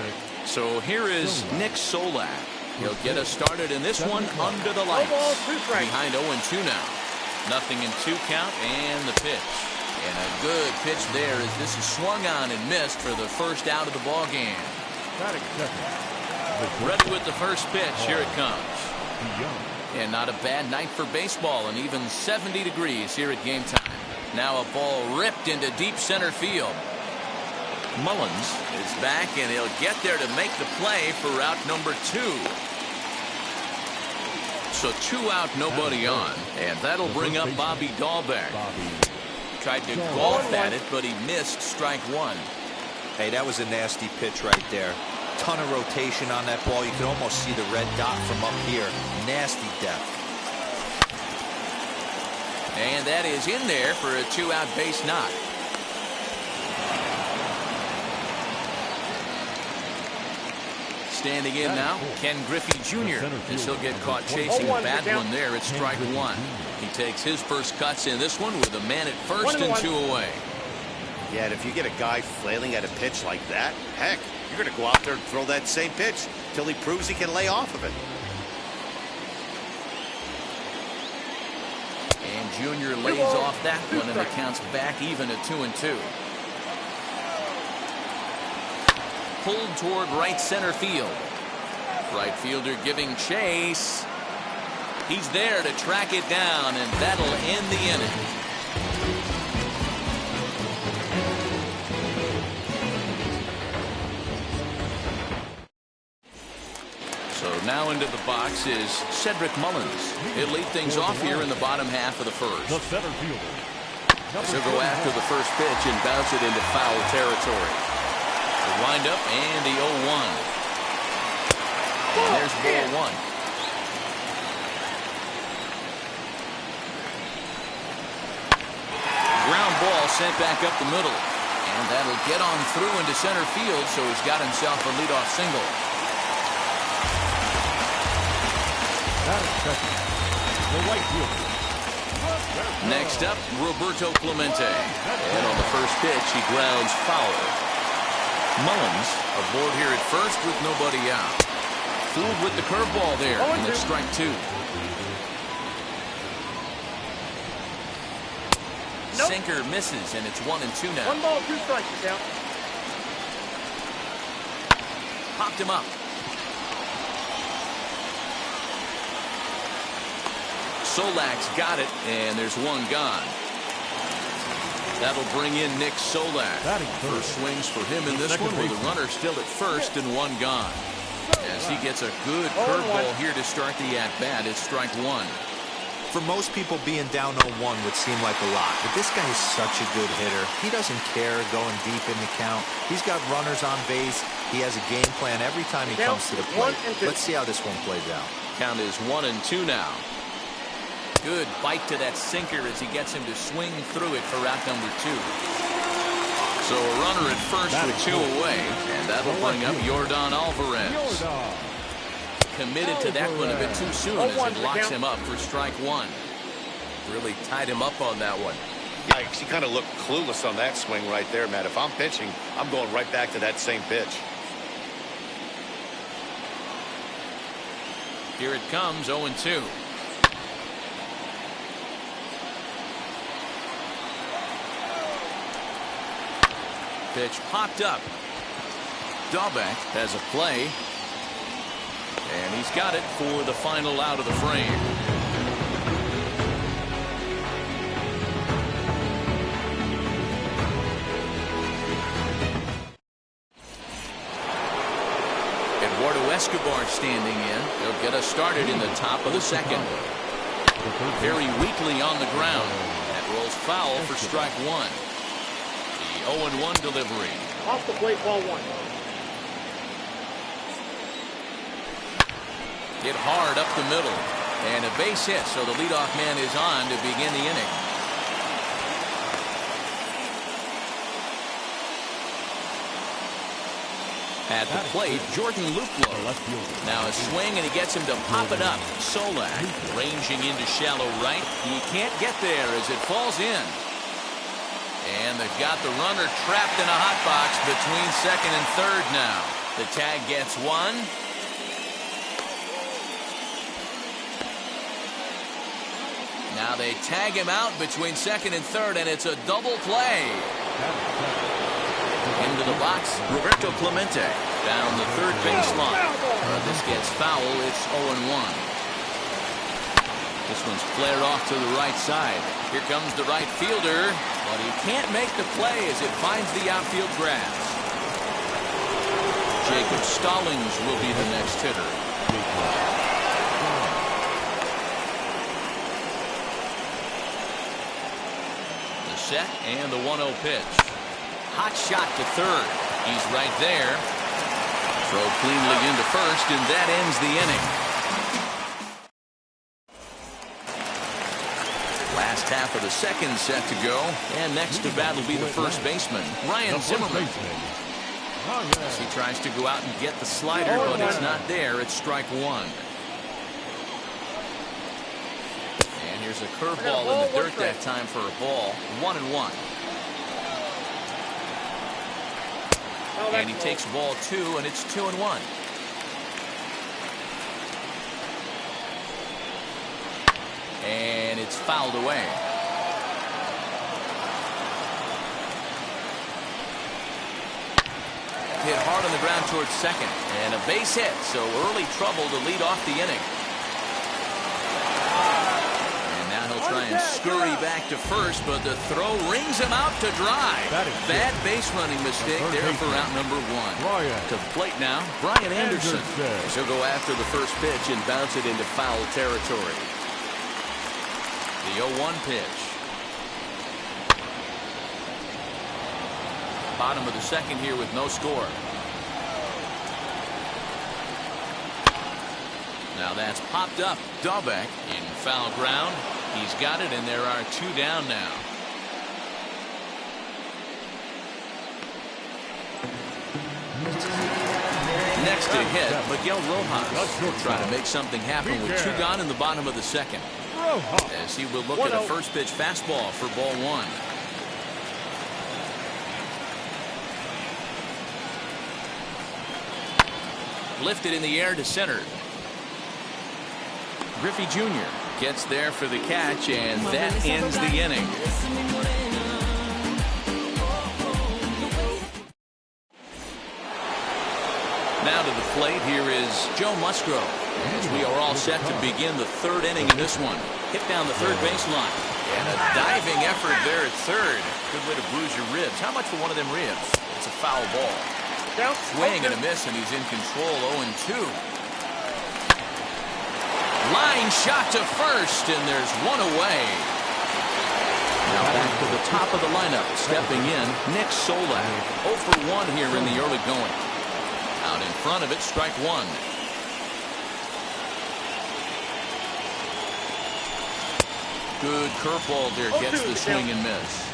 So here is Nick Solak. He'll get us started in this one under the lights. Behind 0-2 now. Nothing in 2 count and the pitch. And a good pitch there as this is swung on and missed for the first out of the ball game. Not accepted. Ready with the first pitch. Here it comes. And not a bad night for baseball, and even 70 degrees here at game time. Now a ball ripped into deep center field. Mullins is back, and he'll get there to make the play for out number 2. So 2 out, nobody on, and that'll bring up Bobby Dahlbeck. Tried to golf at it, but he missed strike 1. Hey, that was a nasty pitch right there. Ton of rotation on that ball. You can almost see the red dot from up here. Nasty depth. And that is in there for a 2-out base knock. Standing in now, Ken Griffey Jr. as he'll get caught chasing a bad one there at strike 1. He takes his first cuts in this one with a man at first and 2 away. Yeah, and if you get a guy flailing at a pitch like that, heck, you're going to go out there and throw that same pitch till he proves he can lay off of it. And Junior lays off that one, and the count's back even at 2-2. Pulled toward right center field. Right fielder giving chase. He's there to track it down, and that'll end the inning. So now into the box is Cedric Mullins. He'll lead things off here in the bottom half of the first. The center fielder. He'll go after the first pitch and bounce it into foul territory. The windup and the 0-1. And there's ball 1. Ground ball sent back up the middle. And that'll get on through into center field, so he's got himself a leadoff single. Batting second, the right fielder. Next up, Roberto Clemente. And on the first pitch, he grounds foul. Mullins aboard here at first with nobody out. Fooled with the curveball there, and it's strike two. Nope. Sinker misses, and it's 1-2 now. 1 ball, 2 strikes, count. Popped him up. Solak's got it, and there's one gone. That'll bring in Nick Solak. First swings for him in this one with a runner still at first and one gone. As he gets a good curveball here to start the at-bat, it's strike one. For most people, being down 0-1 would seem like a lot, but this guy is such a good hitter. He doesn't care going deep in the count. He's got runners on base. He has a game plan every time he comes to the plate. Let's see how this one plays out. Count is 1-2 now. Good bite to that sinker as he gets him to swing through it for out number 2. So a runner at first with 2 away, and that'll bring up Yordan Alvarez. Committed to that one a bit too soon as it locks him up for strike one. Really tied him up on that one. Yikes, he kind of looked clueless on that swing right there, Matt. If I'm pitching, I'm going right back to that same pitch. Here it comes, 0-2. Pitch popped up. Dahlbeck has a play. And he's got it for the final out of the frame. Eduardo Escobar standing in. He'll get us started in the top of the second. Very weakly on the ground. That rolls foul for strike one. The 0-1 delivery. Off the plate, ball 1. Hit hard up the middle. And a base hit, so the leadoff man is on to begin the inning. At the plate, Jordan Luplow. Now a swing, and he gets him to pop it up. Solak ranging into shallow right. He can't get there as it falls in. And they've got the runner trapped in a hot box between second and third now. The tag gets one. Now they tag him out between second and third, and it's a double play. Into the box, Roberto Clemente down the third baseline. This gets foul. It's 0-1. This one's flared off to the right side. Here comes the right fielder, but he can't make the play as it finds the outfield grass. Jacob Stallings will be the next hitter. The set and the 1-0 pitch. Hot shot to third. He's right there. Throw cleanly into first, and that ends the inning. Last half of the second set to go, and next to bat will be the first baseman, Ryan Zimmerman. As he tries to go out and get the slider, but it's not there. It's strike one. And here's a curveball in the dirt that time for a ball. 1-1. And he takes ball 2, and it's 2-1. And it's fouled away. Hit hard on the ground towards second. And a base hit, so early trouble to lead off the inning. And now he'll try and scurry back to first, but the throw rings him out to dry. Bad base running mistake there for out number 1. To the plate now, Brian Anderson. He'll go after the first pitch and bounce it into foul territory. The 0-1 pitch. Bottom of the second here with no score. Now that's popped up. Dahlbeck in foul ground. He's got it, and there are 2 down now. next to hit, Miguel Rojas will try to make something happen with 2 gone in the bottom of the second. As he will look at a first pitch fastball for ball 1. Lifted in the air to center. Griffey Jr. gets there for the catch, and that ends the inning. Now to the plate, here is Joe Musgrove, as we are all set to begin the 3rd inning in this one. Hit down the 3rd baseline, and a diving effort there at 3rd. Good way to bruise your ribs. How much for one of them ribs? It's a foul ball. Swing and a miss, and he's in control. 0-2. Line shot to first, and there's one away. Now back to the top of the lineup. Stepping in, Nick Solak. 0 for 1 here in the early going. Out in front of it, strike 1. Good curveball there, gets the swing and miss.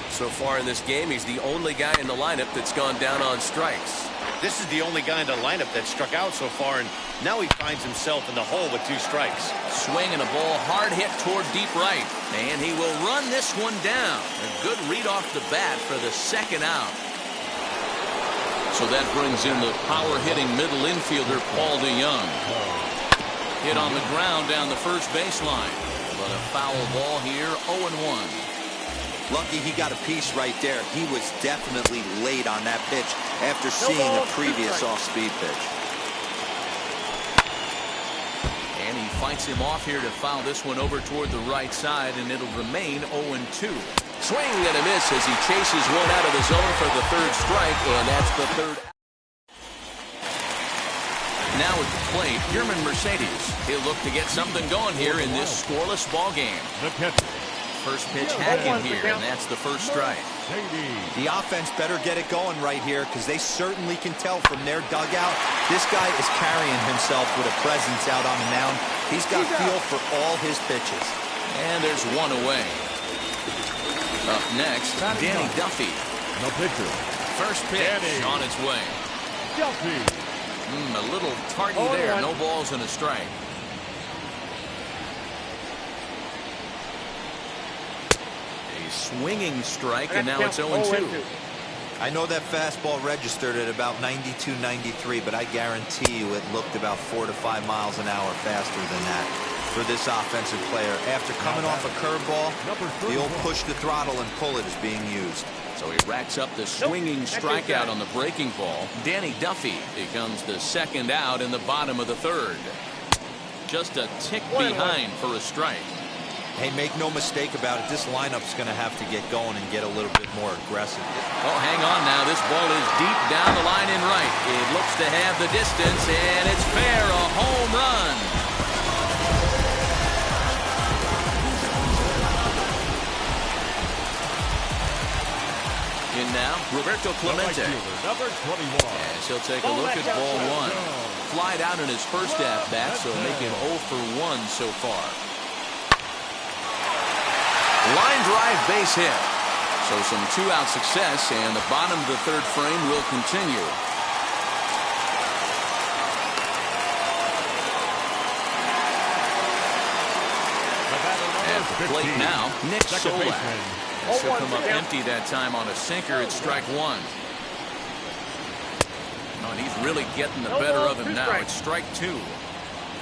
So far in this game, he's the only guy in the lineup that's gone down on strikes. This is the only guy in the lineup that struck out so far, and now he finds himself in the hole with 2 strikes. Swing and a ball hard hit toward deep right, and he will run this one down. A good read off the bat for the 2nd out. So that brings in the power-hitting middle infielder, Paul DeYoung. Hit on the ground down the first baseline. But a foul ball here, 0-1. Lucky he got a piece right there. He was definitely late on that pitch after seeing a previous off-speed pitch. And he fights him off here to foul this one over toward the right side, and it'll remain 0-2. Swing and a miss as he chases one out of the zone for the 3rd strike, and that's the 3rd. Now at the plate, German Mercedes. He'll look to get something going here in this scoreless ball game. First pitch hacking here, and that's the 1st strike. The offense better get it going right here, because they certainly can tell from their dugout this guy is carrying himself with a presence out on the mound. He's got feel for all his pitches. And there's one away. Up next, Danny Duffy. No pitcher. First pitch on its way. Duffy. A little tardy there. No balls and a strike. A swinging strike, and now it's 0-2. I know that fastball registered at about 92, 93, but I guarantee you it looked about 4 to 5 miles an hour faster than that for this offensive player. After coming off a curveball, the old push the throttle and pull it is being used. So he racks up the swinging strikeout on the breaking ball. Danny Duffy becomes the 2nd out in the bottom of the 3rd. Just a tick behind for a strike. Hey, make no mistake about it, this lineup's going to have to get going and get a little bit more aggressive. Oh, hang on now. This ball is deep down the line in right. It looks to have the distance, and it's fair, a home run. In now, Roberto Clemente. Number 21. As he'll take a look at ball 1. Flied out in his first at-bat, so making 0 for 1 so far. Line drive base hit. So some 2-out success, and the bottom of the 3rd frame will continue. At the plate now, Nick Solak. He'll come up empty that time on a sinker at strike 1. Oh, and he's really getting the better of him now. It's strike 2.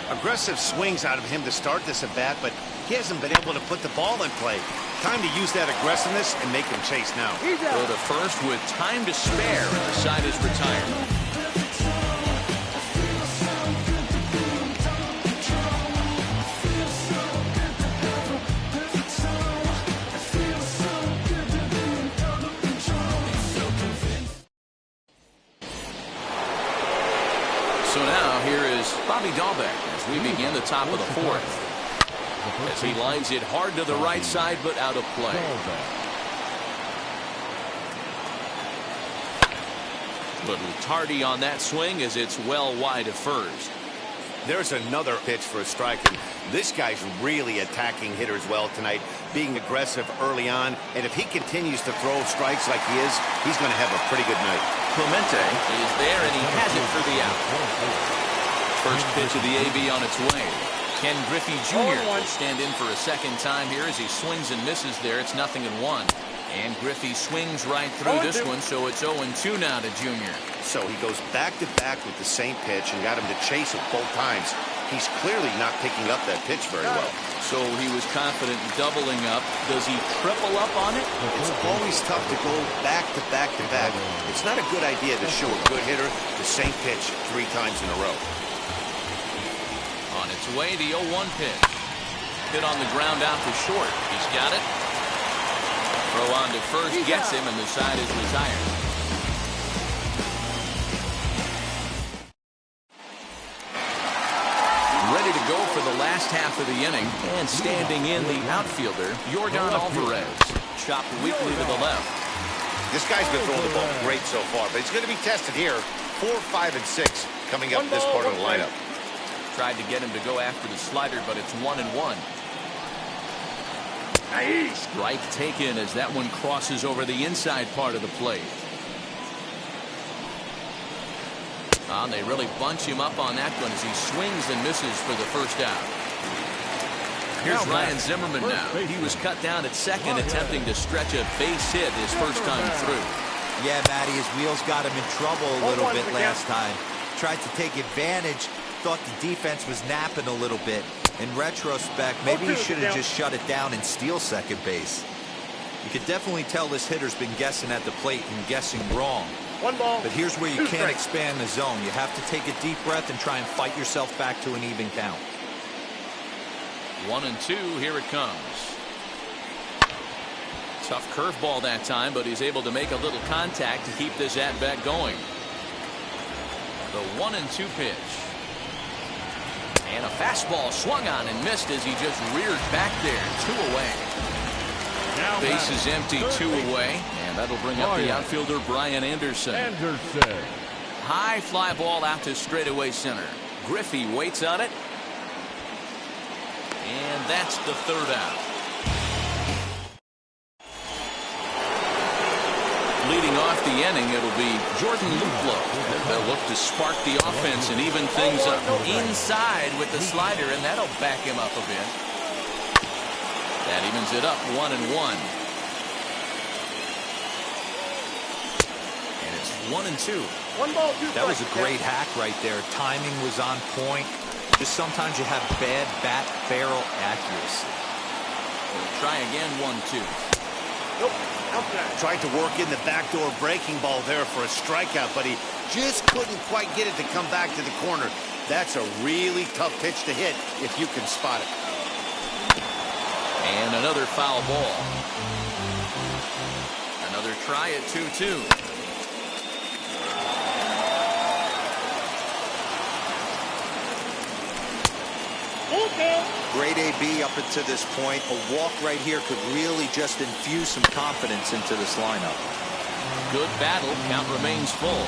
Aggressive swings out of him to start this at bat, but he hasn't been able to put the ball in play. Time to use that aggressiveness and make him chase now. Go to first with time to spare, and the side is retired. So now here is Bobby Dahlbeck as we begin the top of the 4th. As he lines it hard to the right side, but out of play. Little tardy on that swing as it's well wide of first. There's another pitch for a strike, and this guy's really attacking hitters well tonight, being aggressive early on, and if he continues to throw strikes like he is, he's going to have a pretty good night. Clemente is there, and he has it for the out. First pitch of the AB on its way. Ken Griffey Jr. will stand in for a second time here as he swings and misses there. It's 0-1. And Griffey swings right through this one, so it's 0-2 now to Jr. So he goes back-to-back with the same pitch and got him to chase it both times. He's clearly not picking up that pitch very well. So he was confident in doubling up. Does he triple up on it? It's always tough to go back-to-back-to-back. It's not a good idea to show a good hitter the same pitch 3 times in a row. On its way, the 0-1 pitch. Hit on the ground out to short. He's got it. Throw on to first, gets him, and the side is retired. Ready to go for the last half of the inning, and standing in the outfielder, Yordan Alvarez. Chopped weakly to the left. This guy's been throwing the ball great so far, but he's going to be tested here. 4, 5, and 6 coming up this part of the lineup. Tried to get him to go after the slider, but it's 1-1. Strike taken as that one crosses over the inside part of the plate. They really bunch him up on that one as he swings and misses for the first out. Here's Ryan Zimmerman now. He was cut down at second, attempting to stretch a base hit his first time through. Yeah, Matty, his wheels got him in trouble a little bit last time. Tried to take advantage, thought the defense was napping a little bit. In retrospect, maybe he should have just shut it down and steal second base. You could definitely tell this hitter's been guessing at the plate and guessing wrong. But here's where you can't expand the zone. You have to take a deep breath and try and fight yourself back to an even count. 1-2, here it comes. Tough curveball that time, but he's able to make a little contact to keep this at-bat going. The 1-2 pitch. And a fastball swung on and missed as he just reared back there. 2 away. Base is empty, 2 away. And that'll bring up the outfielder, Brian Anderson. High fly ball out to straightaway center. Griffey waits on it. And that's the 3rd out. Leading off the inning, it'll be Jordan Luplow. They'll look to spark the offense and even things up inside with the slider, and that'll back him up a bit. That evens it up, 1-1. And it's 1-2. That was a great hack right there. Timing was on point. Just sometimes you have bad bat barrel accuracy. We'll try again, 1-2. Nope. Tried to work in the backdoor breaking ball there for a strikeout, but he just couldn't quite get it to come back to the corner. That's a really tough pitch to hit if you can spot it. And another foul ball. Another try at 2-2. Great AB up until this point. A walk right here could really just infuse some confidence into this lineup. Good battle. Count remains full.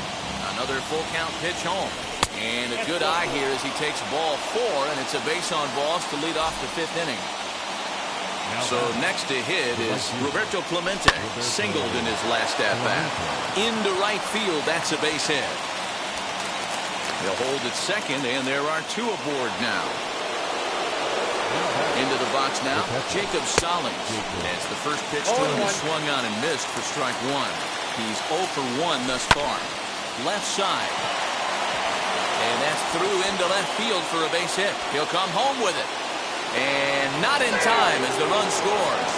Another full count pitch home. And a good eye here as he takes ball 4, and it's a base on balls to lead off the 5th inning. So next to hit is Roberto Clemente. Singled in his last at-bat. Into right field, that's a base hit. They'll hold at second, and there are 2 aboard now. Into the box now, Jacob Stallings. As the first pitch to him is swung on and missed for strike 1. He's 0 for 1 thus far. Left side. And that's through into left field for a base hit. He'll come home with it. And not in time as the run scores.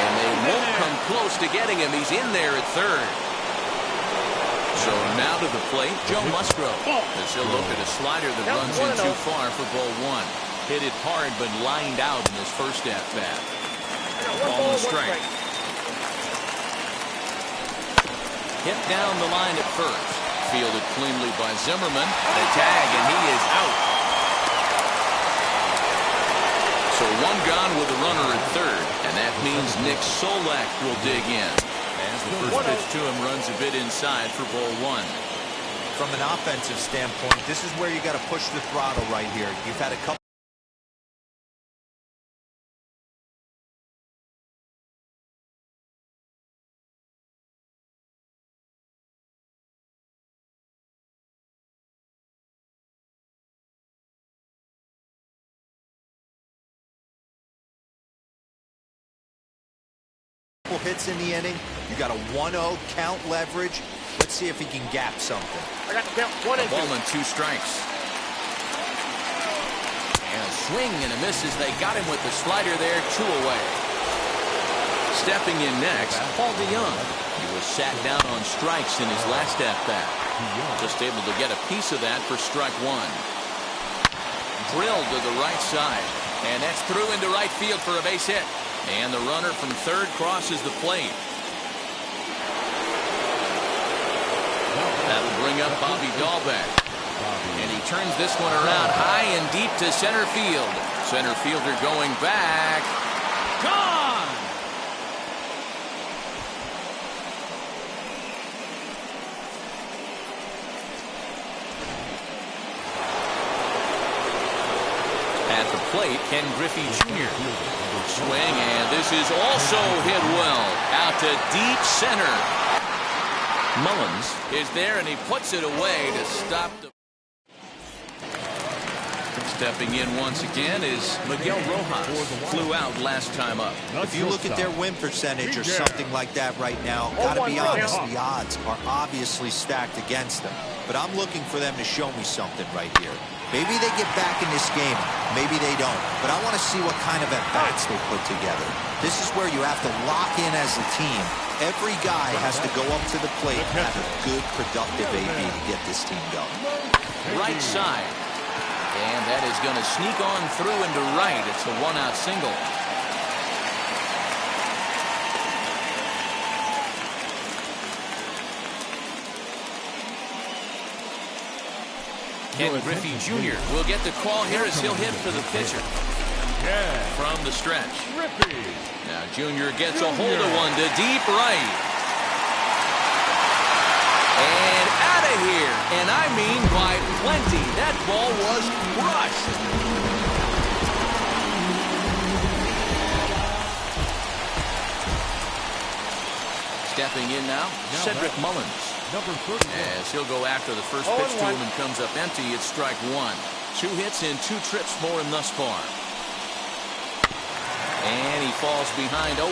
And they won't come close to getting him. He's in there at 3rd. So now to the plate, Joe Musgrove. As he'll look at a slider that runs in too far for ball 1. Hit it hard but lined out in his first at-bat. Ball and strike. Hit down the line at first. Fielded cleanly by Zimmerman. The tag, and he is out. So 1 gone with a runner at 3rd, and that means Nick Solak will dig in. As the first pitch to him runs a bit inside for ball one. From an offensive standpoint, this is where you got to push the throttle right here. You've had a couple hits in the inning. You got a 1-0 count leverage. Let's see if he can gap something. I got the count 1 and 2. Ball and 2 strikes. And a swing and a miss as they got him with the slider there, 2 away. Stepping in next, Paul DeYoung. He was sat down on strikes in his last at-bat. Just able to get a piece of that for strike 1. Drilled to the right side. And that's through into right field for a base hit. And the runner from third crosses the plate. That'll bring up Bobby Dahlbeck. And he turns this one around high and deep to center field. Center fielder going back. Gone! At the plate, Ken Griffey Jr. Swing, and this is also hit well. Out to deep center. Mullins is there, and he puts it away to stop the... Stepping in once again is Miguel Rojas. Flew out last time up. If you look at their win percentage or something like that right now, gotta be honest, the odds are obviously stacked against them. But I'm looking for them to show me something right here. Maybe they get back in this game. Maybe they don't. But I want to see what kind of at-bats they put together. This is where you have to lock in as a team. Every guy has to go up to the plate and have a good, productive AB to get this team going. Right side. And that is going to sneak on through into right. It's a one-out single. Ken Griffey Jr. will get the call here as he'll hit for the pitcher. From the stretch. Now Jr. gets a hold of one to deep right. And out of here. And I mean by plenty. That ball was crushed. Stepping in now, Cedric Mullins. As he'll go after the first pitch to him and comes up empty, it's strike 1. 2 hits and 2 trips for him thus far. And he falls behind 0-2.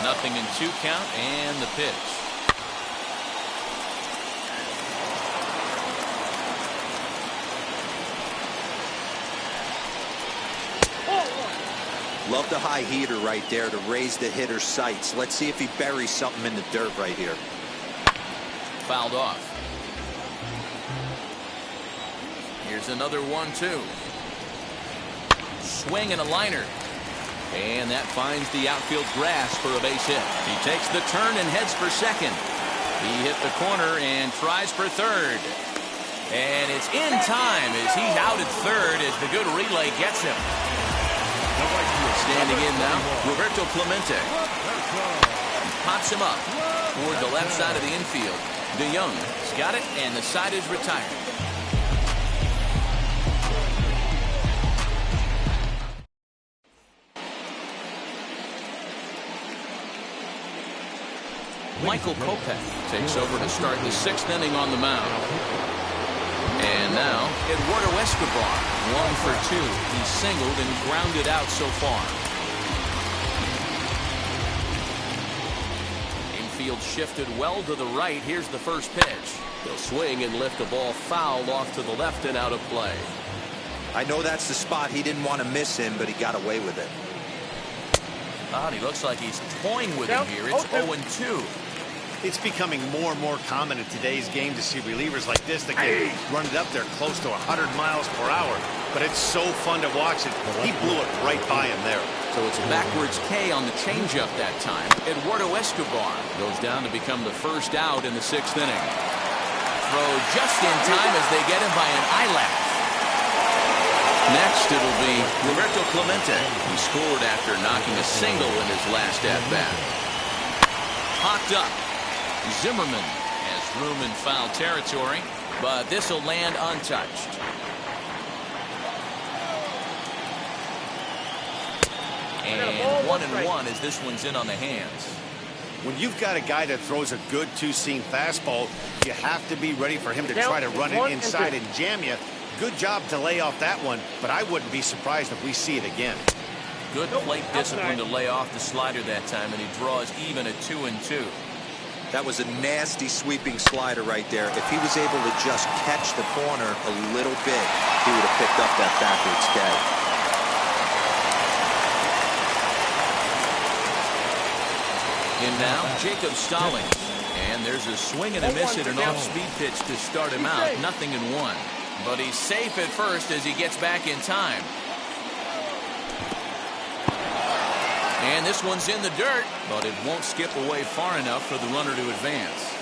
Nothing in 2 count and the pitch. Love the high heater right there to raise the hitter's sights. Let's see if he buries something in the dirt right here. Fouled off. Here's another 1-2. Swing and a liner. And that finds the outfield grass for a base hit. He takes the turn and heads for second. He hit the corner and tries for third. And it's in time as he's out at third as the good relay gets him. Standing in now, Roberto Clemente. He pops him up toward the left side of the infield. DeYoung's got it, and the side is retired. Michael Kopech takes over to start the 6th inning on the mound. And now, Eduardo Escobar, 1 for 2. He's singled and grounded out so far. Infield shifted well to the right. Here's the first pitch. He'll swing and lift a ball foul off to the left and out of play. I know that's the spot he didn't want to miss in, but he got away with it. Oh, he looks like he's toying with him here. It's 0-2. It's becoming more and more common in today's game to see relievers like this that can run it up there close to 100 miles per hour. But it's so fun to watch it. He blew it right by him there. So it's a backwards K on the changeup that time. Eduardo Escobar goes down to become the first out in the 6th inning. Throw just in time as they get him by an eyelash. Next, it'll be Roberto Clemente. He scored after knocking a single in his last at-bat. Popped up. Zimmerman has room in foul territory, but this will land untouched. And 1-1 as this one's in on the hands. When you've got a guy that throws a good two-seam fastball, you have to be ready for him to try to run it inside and jam you. Good job to lay off that one, but I wouldn't be surprised if we see it again. Good plate discipline to lay off the slider that time, and he draws even at 2-2. That was a nasty sweeping slider right there. If he was able to just catch the corner a little bit, he would have picked up that backwards K. In now, Jacob Stallings. And there's a swing and a miss at an off-speed pitch to start him out. 0-1. But he's safe at first as he gets back in time. And this one's in the dirt, but it won't skip away far enough for the runner to advance.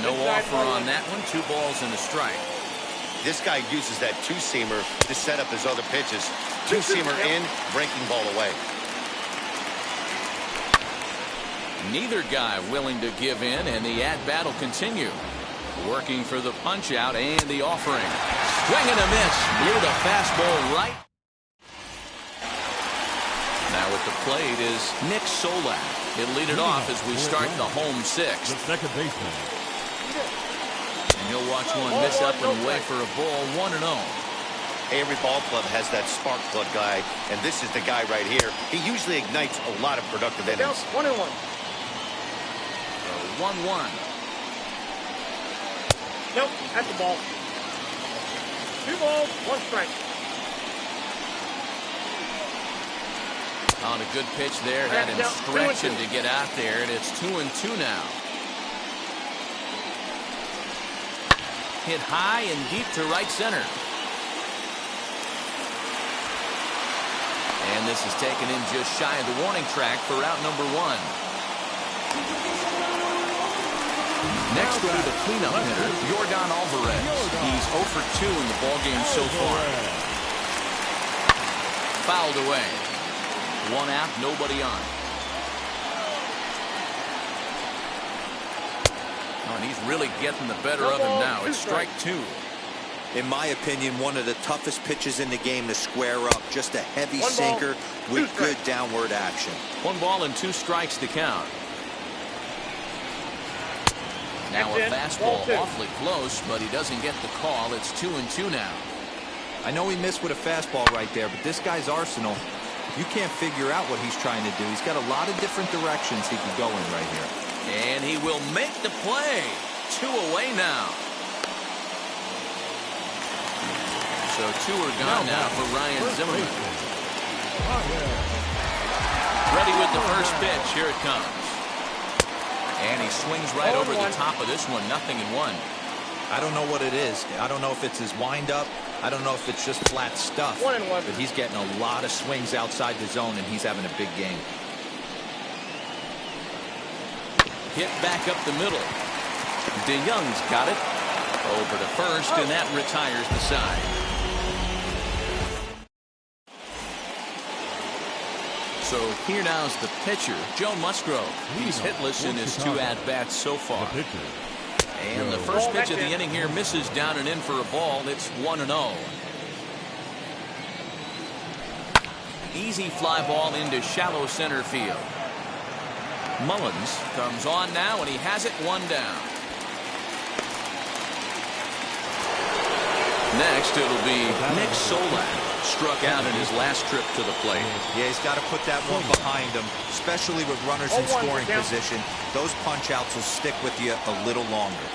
No offer on that one. 2 balls and a strike. This guy uses that two-seamer to set up his other pitches. Two-seamer in, breaking ball away. Neither guy willing to give in, and the at-bat will continue. Working for the punch-out and the offering. Swing and a miss. Blew the fastball right. Now at the plate is Nick Solak. He'll lead it off as we start the home 6th. The second baseman. And he'll watch one miss up and away for a ball. 1-0. Every ball club has that spark plug guy, and this is the guy right here. He usually ignites a lot of productive innings. 1-1. 1-1. Nope, that's the ball. 2 balls, 1 strike. On a good pitch there, had him stretching to get out there, and it's 2-2 now. Hit high and deep to right center. And this is taken in just shy of the warning track for out number 1. Next will be the cleanup hitter, Yordan Alvarez. He's 0 for 2 in the ballgame so far. Fouled away. 1 out, nobody on. Oh, and he's really getting the better of him now. It's strike 2. In my opinion, one of the toughest pitches in the game to square up. Just a heavy sinker with good downward action. 1 ball and 2 strikes to count. Now a fastball awfully close, but he doesn't get the call. It's 2-2 now. I know he missed with a fastball right there, but this guy's arsenal, you can't figure out what he's trying to do. He's got a lot of different directions he can go in right here. And he will make the play. 2 away now. So 2 are gone now for Ryan Zimmerman. Ready with the first pitch. Here it comes. And he swings right over the top of this one. 0-1. I don't know what it is. I don't know if it's his windup. I don't know if it's just flat stuff. 1-1. But he's getting a lot of swings outside the zone, and he's having a big game. Hit back up the middle. DeYoung's got it. Over to first, and that retires the side. So here now's the pitcher, Joe Musgrove. He's hitless in his 2 at-bats so far. And the first pitch of the inning here misses down and in for a ball. It's 1-0. Easy fly ball into shallow center field. Mullins comes on now, and he has it 1 down. Next, it'll be Nick Solak. Struck out in his last trip to the plate. Yeah, he's got to put that one behind him, especially with runners in scoring position. Those punch-outs will stick with you a little longer.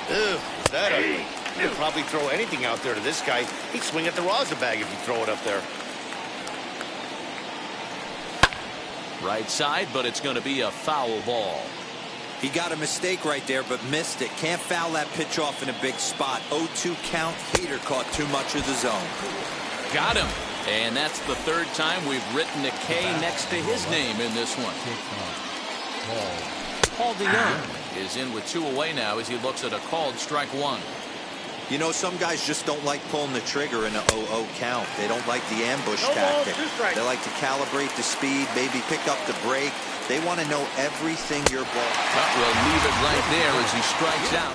Ew, is that ugly? You'd probably throw anything out there to this guy. He'd swing at the rosin bag if you throw it up there. Right side, but it's going to be a foul ball. He got a mistake right there, but missed it. Can't foul that pitch off in a big spot. 0-2 count. Heater caught too much of the zone. Got him. And that's the 3rd time we've written a K next to his name in this one. Paul DeYoung is in with 2 away now as he looks at a called strike 1. You know, some guys just don't like pulling the trigger in an 0-0 count. They don't like the ambush tactic. They like to calibrate the speed, maybe pick up the break. They want to know everything your ball. We'll leave it right there as he strikes out.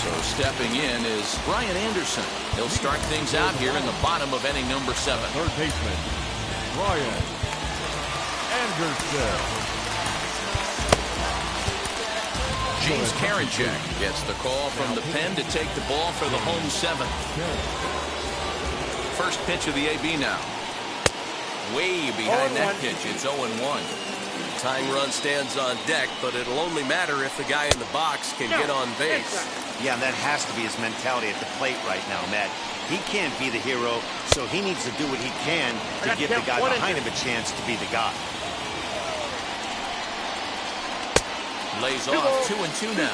So stepping in is Brian Anderson. He'll start things out here in the bottom of inning number 7. Third baseman, Brian Anderson. James Karinchak gets the call from the pen to take the ball for the home 7th. First pitch of the AB now. Way behind that pitch. It's 0-1. Tying run stands on deck, but it'll only matter if the guy in the box can get on base. Yeah, and that has to be his mentality at the plate right now, Matt. He can't be the hero, so he needs to do what he can to give the guy behind him a chance to be the guy. Lays off 2-2 now.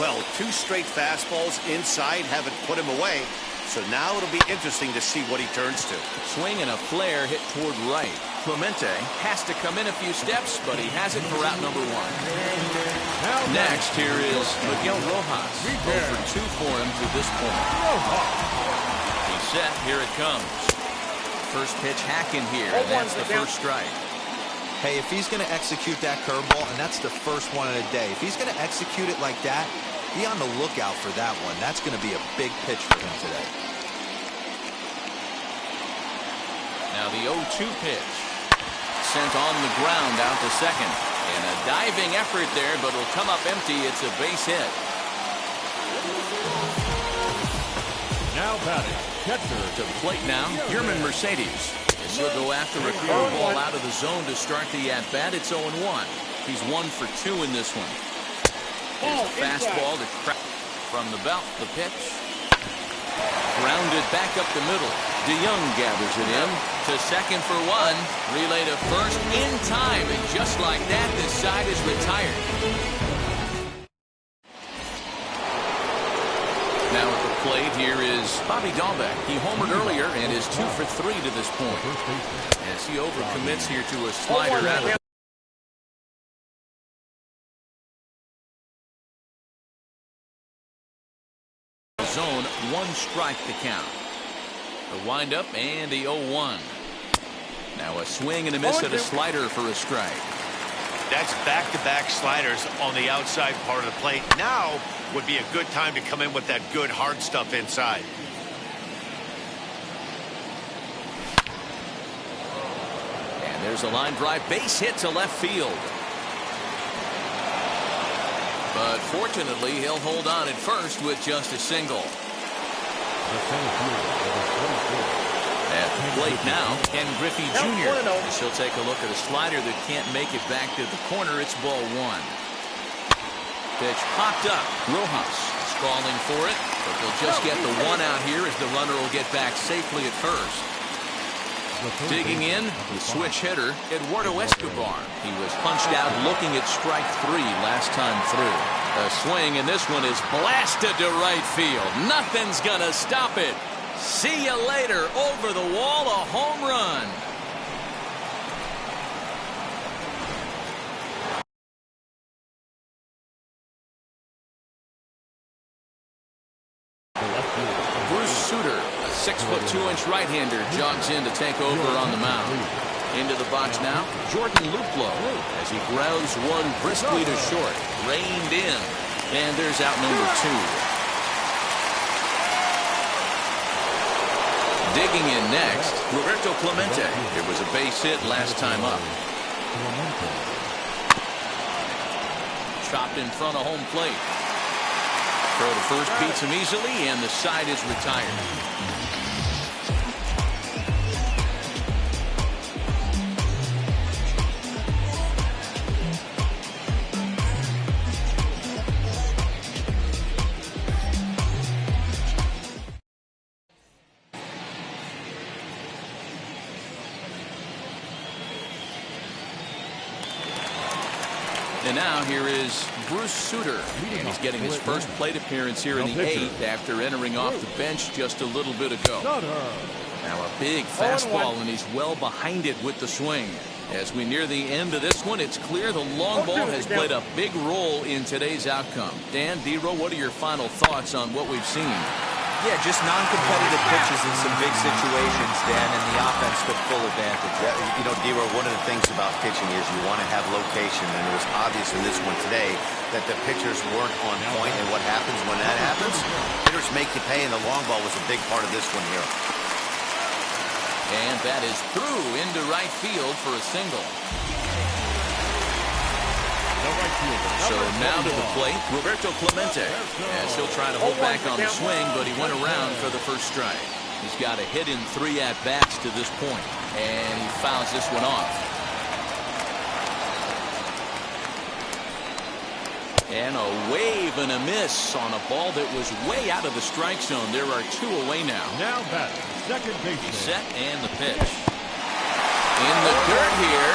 Well, 2 straight fastballs inside haven't put him away, so now it'll be interesting to see what he turns to. Swing and a flare hit toward right. Clemente has to come in a few steps, but he has it for out number 1. Next, here is Miguel Rojas. Over 2 for him to this point. He's set. Here it comes. First pitch hacking here, and that's the first strike. Hey, if he's going to execute that curveball, and that's the first one of the day, if he's going to execute it like that, be on the lookout for that one. That's going to be a big pitch for him today. Now the 0-2 pitch. Sent on the ground out to second. And a diving effort there, but it'll come up empty. It's a base hit. Now batting, catcher. To plate now, Yerman Mercedes. He'll go after a curveball out of the zone to start the at-bat. It's 0-1. He's 1 for 2 in this one. Here's a fastball to crack from the belt. The pitch. Grounded back up the middle. DeYoung gathers it in to second for 1. Relay to first in time. And just like that, this side is retired. Now at the plate, here is Bobby Dahlbeck. He homered earlier and is 2 for 3 to this point. As he overcommits here to a slider out of the zone. 1 strike to count. The windup and the 0-1. Now a swing and a miss at a slider for a strike. That's back-to-back sliders on the outside part of the plate. Now would be a good time to come in with that good hard stuff inside. And there's a line drive base hit to left field. But fortunately, he'll hold on at first with just a single. At the plate now, Ken Griffey Jr. As he'll take a look at a slider that can't make it back to the corner. It's ball 1. Pitch popped up. Rojas scrawling for it, but they'll just get the 1 out here as the runner will get back safely at first. Digging in, the switch hitter, Eduardo Escobar. He was punched out looking at strike 3 last time through. A swing, and this one is blasted to right field. Nothing's gonna stop it. See you later. Over the wall, a home run. Bruce Sutter, a 6'2" right-hander, jogs in to take over on the mound. Into the box now, Jordan Luplow as he grounds 1 briskly to short. Reined in, and there's out number 2. Digging in next, Roberto Clemente. It was a base hit last time up. Chopped in front of home plate. Throw to first beats him easily, and the side is retired. And now here is Bruce Sutter, and he's getting his first plate appearance here in the 8th after entering off the bench just a little bit ago. Now a big fastball, and he's well behind it with the swing. As we near the end of this one, it's clear the long ball has played a big role in today's outcome. Dan, D-Row, what are your final thoughts on what we've seen? Yeah, just non-competitive pitches in some big situations, Dan, and the offense took full advantage. Yeah, you know, D-Row, one of the things about pitching is you want to have location, and it was obvious in this one today that the pitchers weren't on point, and what happens when that happens? Hitters make you pay, and the long ball was a big part of this one here. And that is through into right field for a single. So now to the plate, Roberto Clemente, as he'll try to hold back on the swing, but he went around for the first strike. He's got a hit in 3 at-bats to this point, and he fouls this one off. And a wave and a miss on a ball that was way out of the strike zone. There are 2 away now. Now batting, second baseman. Set and the pitch. In the dirt here.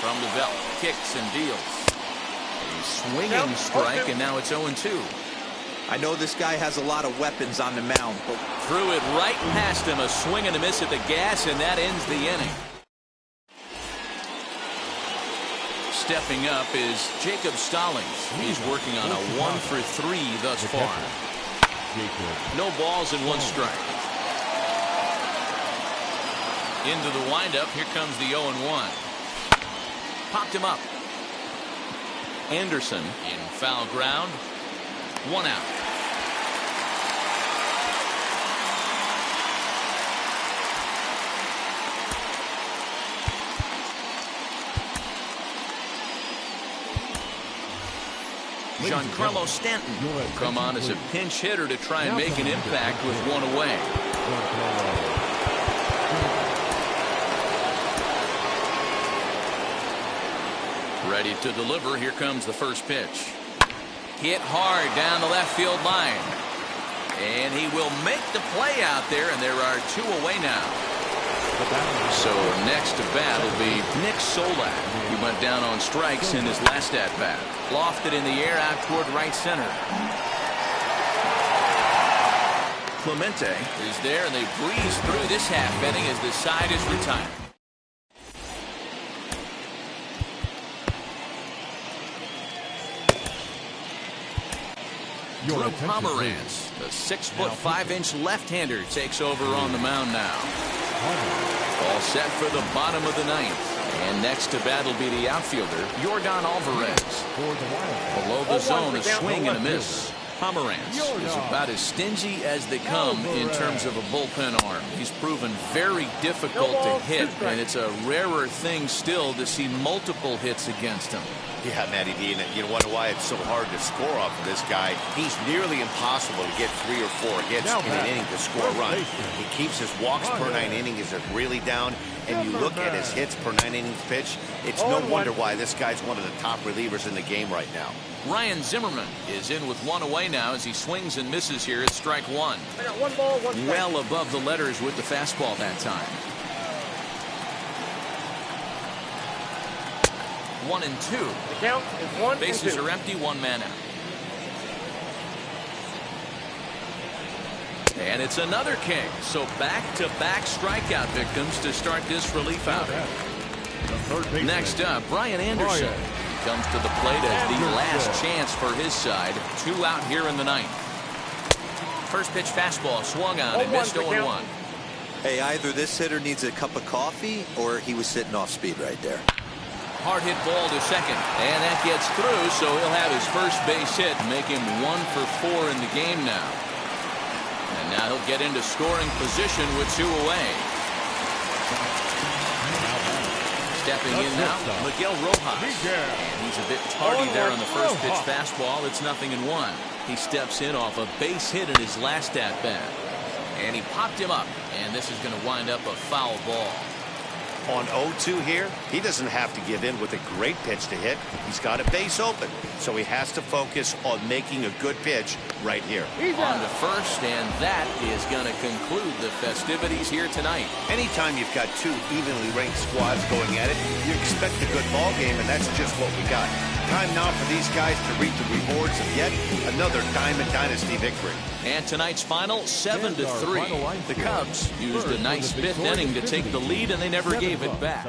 From the belt, kicks and deals. A swinging strike, and now it's 0-2. I know this guy has a lot of weapons on the mound, but Threw it right past him, a swing and a miss at the gas, and that ends the inning. Stepping up is Jacob Stallings. He's working on a 1-for-3 thus far. No balls and 1 strike. Into the windup, here comes the 0-1. Popped him up. Anderson in foul ground. 1 out. Giancarlo Stanton will come on as a pinch hitter to try and make an impact with 1 away. Ready to deliver. Here comes the first pitch. Hit hard down the left field line. And he will make the play out there, and there are 2 away now. So next to bat will be Nick Solak. He went down on strikes in his last at-bat. Lofted in the air out toward right center. Clemente is there, and they breeze through this half inning as the side is retired. Drew Pomeranz, the 6'5" left-hander, takes over on the mound now. All set for the bottom of the 9th. And next to bat will be the outfielder, Yordan Alvarez. Below the zone, a swing and a miss. Pomeranz is about as stingy as they come in terms of a bullpen arm. He's proven very difficult to hit, and it's a rarer thing still to see multiple hits against him. Yeah, Matty D, and you wonder why it's so hard to score off of this guy. He's nearly impossible to get 3 or 4 hits in an inning to score a run. He keeps his walks per 9 innings is really down, and you look at his hits per 9 innings pitch, it's no wonder why this guy's one of the top relievers in the game right now. Ryan Zimmerman is in with 1 away now as he swings and misses here at strike 1. I got 1 ball, 1 strike. Well above the letters with the fastball that time. 1 and 2. The count is 1 Bases and 2. are empty, 1 man out. And it's another king. So back-to-back strikeout victims to start this relief outing. Next up, Brian Anderson. He comes to the plate as the last chance for his side. 2 out here in the 9th. First pitch fastball swung on and missed 0-1. hey, either this hitter needs a cup of coffee or he was sitting off speed right there. Hard hit ball to second, and that gets through, so he'll have his first base hit, make him 1 for 4 in the game now. And now he'll get into scoring position with 2 away. Stepping in now, Miguel Rojas. And he's a bit tardy there on the first pitch fastball. It's 0-1. He steps in off a base hit in his last at-bat. And he popped him up, and this is going to wind up a foul ball. On 0-2 here, he doesn't have to give in with a great pitch to hit. He's got a base open, so he has to focus on making a good pitch right here. On to first, and that is going to conclude the festivities here tonight. Anytime you've got two evenly ranked squads going at it, you expect a good ball game, and that's just what we got. Time now for these guys to reap the rewards of yet another Diamond Dynasty victory. And tonight's final, 7-3. The Cubs used a nice fifth inning to take the lead, and they never gave it back.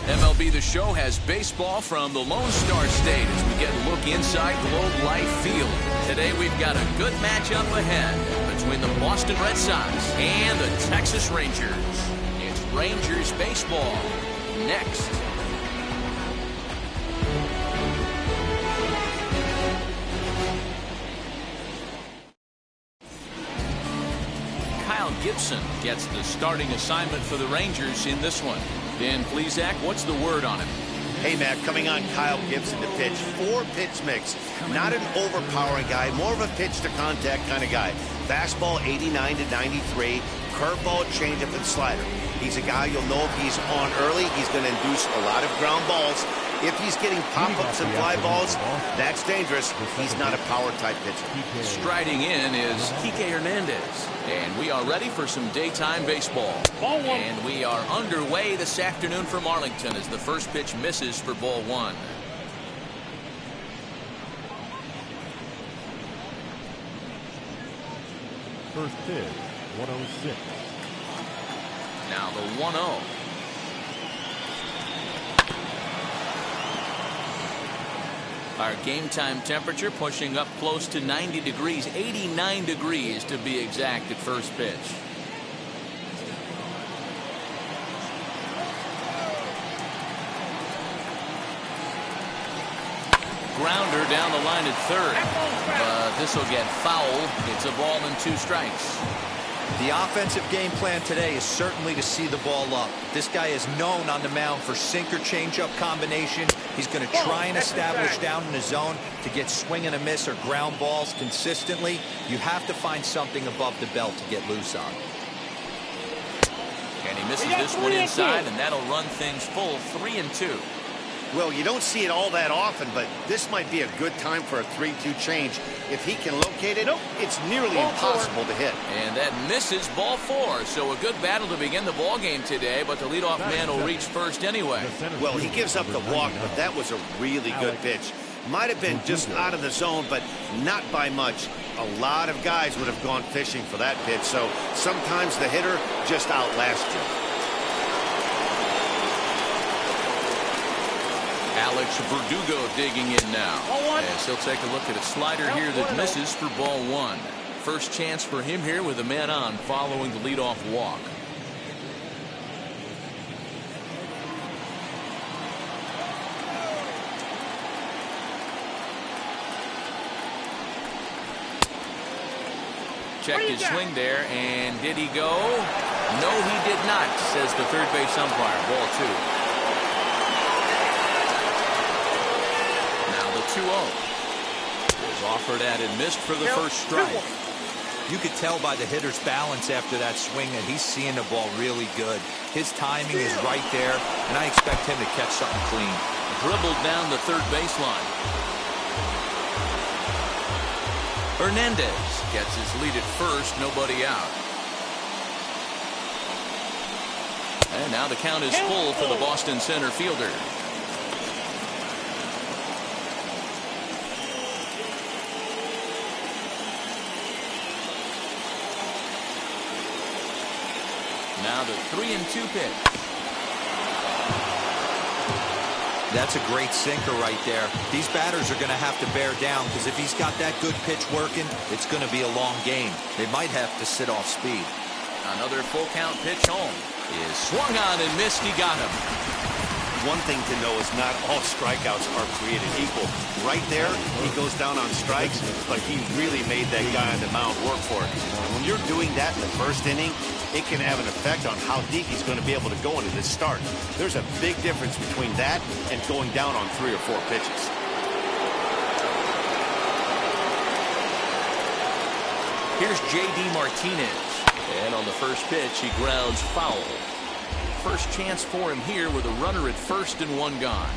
MLB The Show has baseball from the Lone Star State as we get a look inside Globe Life Field. Today we've got a good matchup ahead between the Boston Red Sox and the Texas Rangers. It's Rangers baseball next. Kyle Gibson gets the starting assignment for the Rangers in this one. Dan Plesac, what's the word on him? Hey, Matt, coming on Kyle Gibson to pitch. 4-pitch mix. Not an overpowering guy, more of a pitch-to-contact kind of guy. Fastball 89 to 93, curveball, changeup, and slider. He's a guy you'll know if he's on early, he's going to induce a lot of ground balls. If he's getting pop-ups and fly balls, that's dangerous. He's not a power-type pitcher. Striding in is Kike Hernandez. And we are ready for some daytime baseball. And we are underway this afternoon from Arlington as the first pitch misses for ball one. First pitch, 106. Now the 1-0. Our game time temperature pushing up close to 90 degrees, 89 degrees to be exact at first pitch. grounder down the line at third. But this will get fouled. It's a ball and 2 strikes. The offensive game plan today is certainly to see the ball up. This guy is known on the mound for sinker changeup combination. He's going to try and establish down in the zone to get swing and a miss or ground balls consistently. You have to find something above the belt to get loose on. And he misses this one inside, and that'll run things full 3-2. Well, you don't see it all that often, but this might be a good time for a 3-2 change. If he can locate it, it's nearly impossible to hit. And that misses ball 4. So a good battle to begin the ball game today, but the leadoff man will reach first anyway. Well, he gives up the walk, but that was a really good pitch. Might have been just out of the zone, but not by much. A lot of guys would have gone fishing for that pitch, so sometimes the hitter just outlasts you. Alex Verdugo digging in now. As he'll take a look at a slider here that misses for ball 1. First chance for him here with a man on following the leadoff walk. Checked his swing there, and did he go? No, he did not, says the third base umpire. Ball 2. Now the 2-0. Was offered at and missed for the first strike. You could tell by the hitter's balance after that swing that he's seeing the ball really good. His timing is right there, and I expect him to catch something clean. Dribbled down the third baseline. Hernandez gets his lead at first, nobody out. And now the count is full for the Boston center fielder. Now the 3-2 pitch. That's a great sinker right there. These batters are going to have to bear down, because if he's got that good pitch working, it's going to be a long game. They might have to sit off speed. Another full count pitch home is swung on and missed. He got him. One thing to know is not all strikeouts are created equal. Right there, he goes down on strikes, but he really made that guy on the mound work for it. And when you're doing that in the first inning, it can have an effect on how deep he's going to be able to go into this start. There's a big difference between that and going down on 3 or 4 pitches. Here's J.D. Martinez. And on the first pitch, he grounds foul. First chance for him here with a runner at first and 1 gone.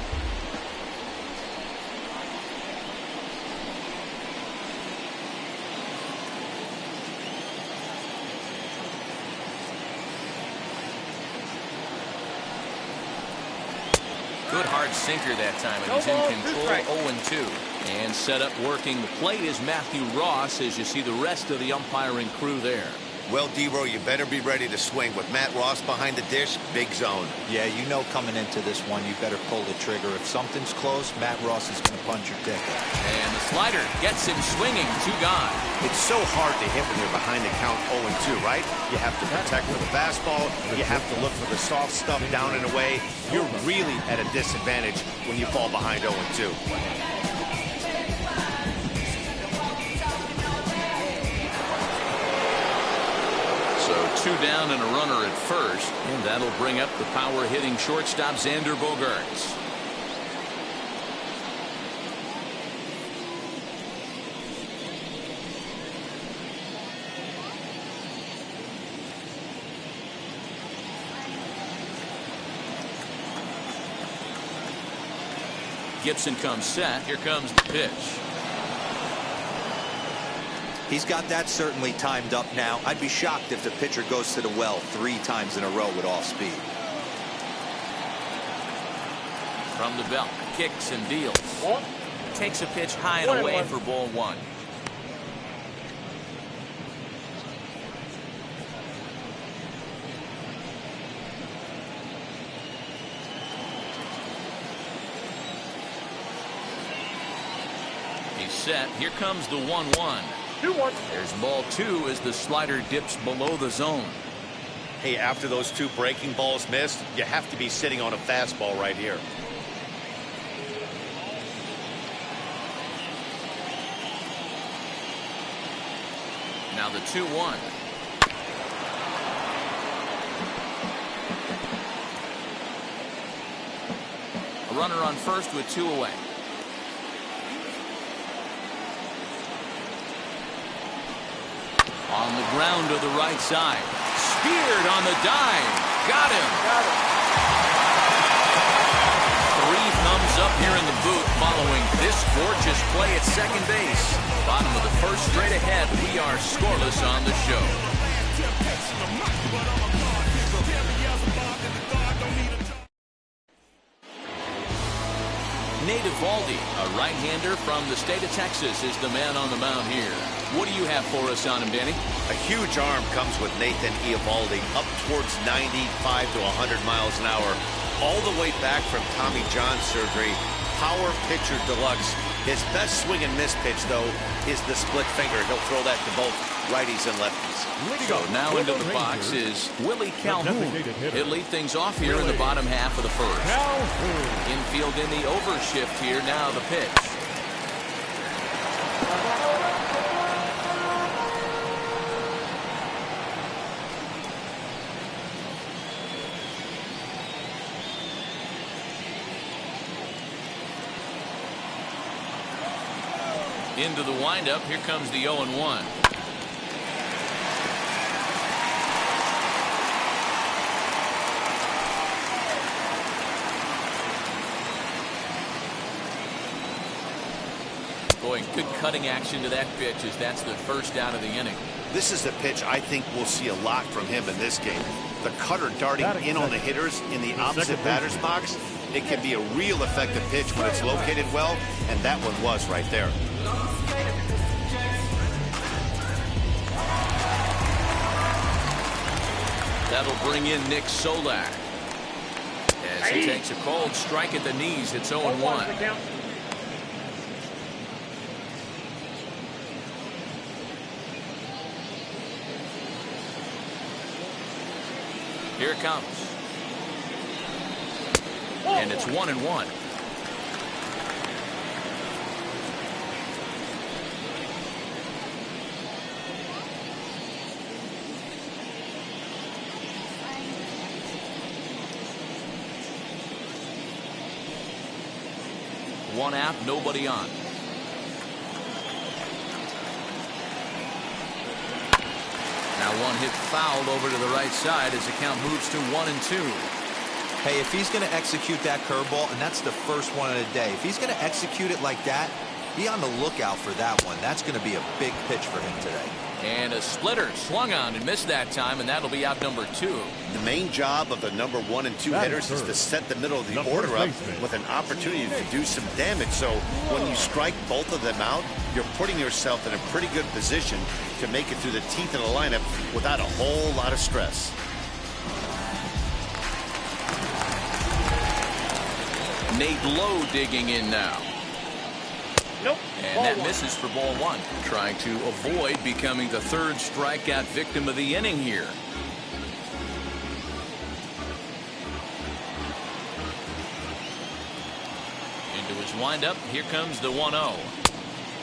Good hard sinker that time, and he's in control. 0-2. And set up working the plate is Matthew Ross, as you see the rest of the umpiring crew there. Well, D-Row, you better be ready to swing. With Matt Ross behind the dish, big zone. Yeah, you know coming into this one, you better pull the trigger. If something's close, Matt Ross is going to punch your ticket. And the slider gets him swinging. 2 gone. It's so hard to hit when you're behind the count 0-2, right? You have to protect for the fastball. You have to look for the soft stuff down and away. You're really at a disadvantage when you fall behind 0-2. So 2 down and a runner at first, and that'll bring up the power-hitting shortstop Xander Bogaerts. Gibson comes set. Here comes the pitch. He's got that certainly timed up now. I'd be shocked if the pitcher goes to the well 3 times in a row with off speed. From the belt, kicks and deals. Takes a pitch high and away for ball 1. He's set. Here comes the 1-1. 2-1. There's ball 2 as the slider dips below the zone. Hey, after those 2 breaking balls missed, you have to be sitting on a fastball right here. Now the 2-1. A runner on first with 2 away. On the ground to the right side. Speared on the dive. Got him. 3 thumbs up here in the booth following this gorgeous play at second base. Bottom of the first, straight ahead. We are scoreless on the show. Nate Eovaldi, a right-hander from the state of Texas, is the man on the mound here. What do you have for us on him, Danny? A huge arm comes with Nathan Eovaldi, up towards 95 to 100 miles an hour, all the way back from Tommy John surgery. Power pitcher deluxe. His best swing and miss pitch, though, is the split finger. He'll throw that to both righties and lefties. So now into the box is Willie Calhoun. He'll lead things off here in the bottom half of the first. Infield in the overshift here. Now the pitch. Into the windup. Here comes the 0-1. Boy, good cutting action to that pitch as that's the first out of the inning. This is the pitch I think we'll see a lot from him in this game. The cutter darting in on the hitters in the opposite batter's box. It can be a real effective pitch when it's located well, and that one was right there. That'll bring in Nick Solak. As he takes a cold strike at the knees, it's 0-1. Here it comes. And it's 1-1. One out, nobody on. Now one hit fouled over to the right side as the count moves to 1-2. Hey, if he's going to execute that curveball, and that's the first one of the day, if he's going to execute it like that, be on the lookout for that one. That's going to be a big pitch for him today. And a splitter swung on and missed that time, and that'll be out number 2. The main job of the number 1 and 2 hitters is to set the middle of the order up with an opportunity to do some damage. So when you strike both of them out, you're putting yourself in a pretty good position to make it through the teeth of the lineup without a whole lot of stress. Nate Lowe digging in now. Nope. And that misses for ball 1. Trying to avoid becoming the 3rd strikeout victim of the inning here. Into his windup. Here comes the 1-0.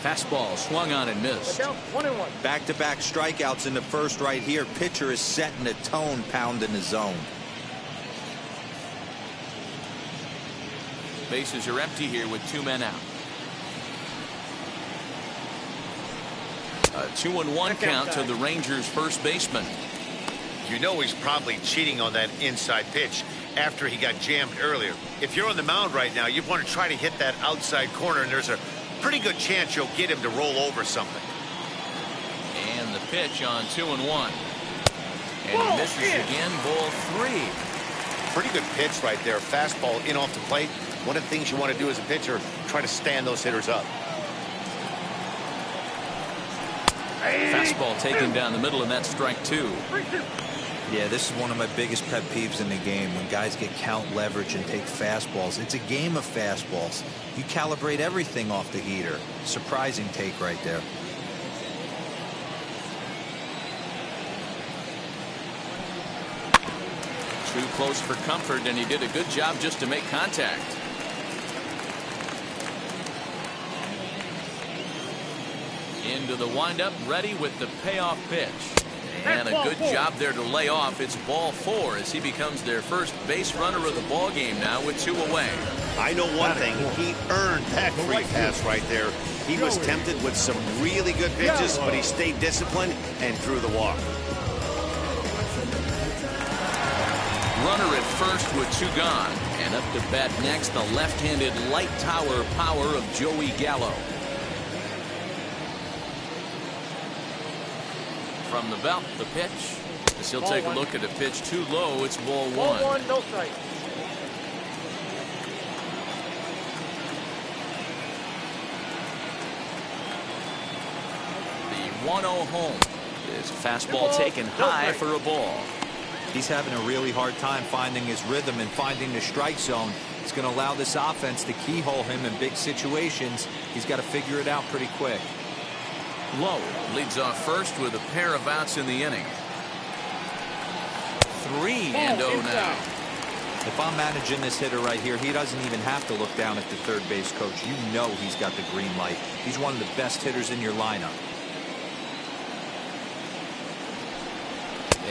Fastball swung on and missed. 1-1. Back-to-back strikeouts in the first right here. Pitcher is setting the tone, pounding the zone. Bases are empty here with 2 men out. A 2-1 count to the Rangers' first baseman. You know he's probably cheating on that inside pitch after he got jammed earlier. If you're on the mound right now, you want to try to hit that outside corner, and there's a pretty good chance you'll get him to roll over something. And the pitch on 2-1. And he misses again, ball 3. Pretty good pitch right there. Fastball in off the plate. One of the things you want to do as a pitcher, try to stand those hitters up. Fastball taken down the middle, and that's strike 2. Yeah, this is one of my biggest pet peeves in the game, when guys get count leverage and take fastballs. It's a game of fastballs. You calibrate everything off the heater. Surprising take right there. Too close for comfort, and he did a good job just to make contact. Into the windup, ready with the payoff pitch. And a good job there to lay off. It's ball 4 as he becomes their first base runner of the ball game now with 2 away. I know one thing. He earned that free pass right there. He was tempted with some really good pitches, but he stayed disciplined and drew the walk. Runner at first with 2 gone. And up to bat next, the left-handed light tower power of Joey Gallo. From the belt, the pitch. As he'll take a look at a pitch too low, it's ball 1. Ball 1, no strike. The 1-0 home. His fastball taken high for a ball. He's having a really hard time finding his rhythm and finding the strike zone. It's going to allow this offense to keyhole him in big situations. He's got to figure it out pretty quick. Lowe leads off first with a pair of outs in the inning. 3-0 now. If I'm managing this hitter right here, he doesn't even have to look down at the third base coach. You know he's got the green light. He's one of the best hitters in your lineup.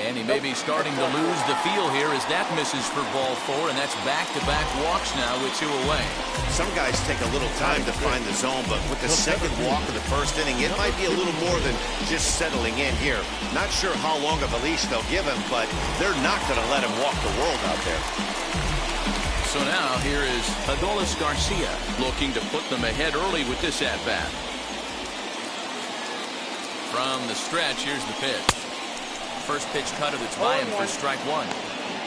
And he may be starting to lose the feel here as that misses for ball 4, and that's back-to-back walks now with 2 away. Some guys take a little time to find the zone, but with the second walk of the first inning, it might be a little more than just settling in here. Not sure how long of a leash they'll give him, but they're not going to let him walk the world out there. So now here is Adolis Garcia looking to put them ahead early with this at-bat. From the stretch, here's the pitch. First pitch cutter that's by him for strike 1.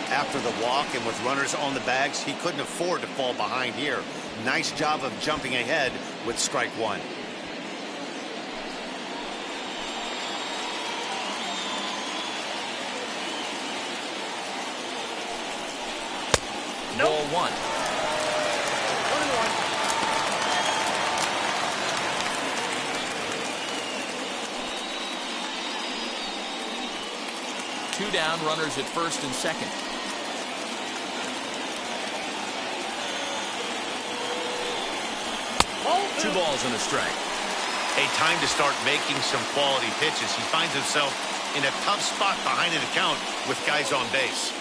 After the walk and with runners on the bags, he couldn't afford to fall behind here. Nice job of jumping ahead with strike 1. Ball 1. 2 down, runners at first and second. Two balls and a strike. A time to start making some quality pitches. He finds himself in a tough spot behind an account with guys on base.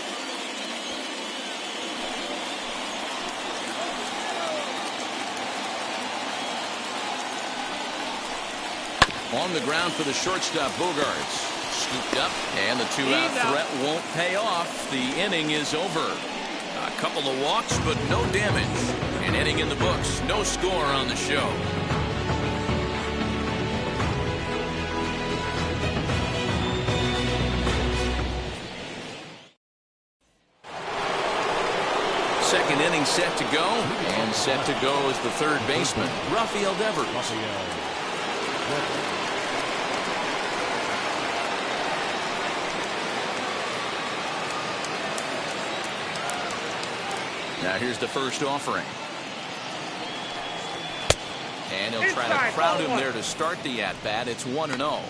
On the ground for the shortstop, Bogarts. Scooped up, and the 2-out threat won't pay off. The inning is over. A couple of walks, but no damage. An inning in the books. No score on the show. Second inning set to go, and set to go is the third baseman, Rafael Devers. Now here's the first offering. And he'll try to crowd him there to start the at-bat. It's 1-0.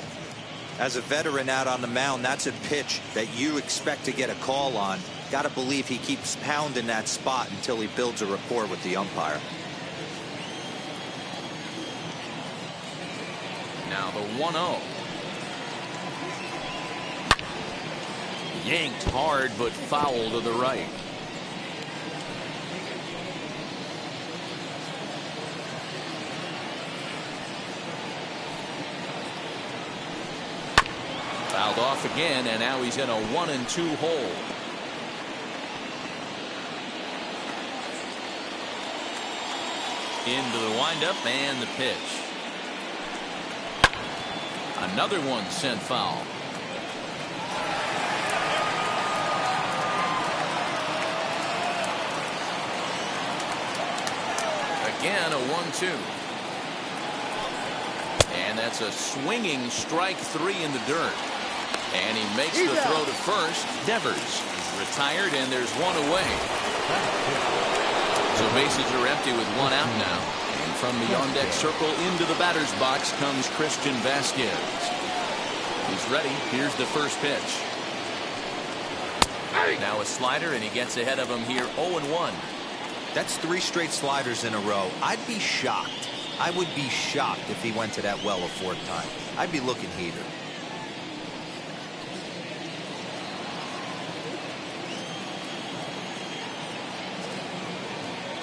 As a veteran out on the mound, that's a pitch that you expect to get a call on. Got to believe he keeps pounding that spot until he builds a rapport with the umpire. Now the 1-0. Yanked hard, but foul to the right. Fouled off again, and now he's in a 1-2 hole. Into the windup and the pitch. Another one sent foul. Again, a 1-2. And that's a swinging strike 3 in the dirt. And he makes the throw to first. Devers is retired, and there's 1 away. So bases are empty with 1 out now. And from the on-deck circle into the batter's box comes Christian Vasquez. He's ready. Here's the first pitch. Now a slider, and he gets ahead of him here 0-1. That's 3 straight sliders in a row. I'd be shocked I would be shocked if he went to that well a fourth time. I'd be looking heater.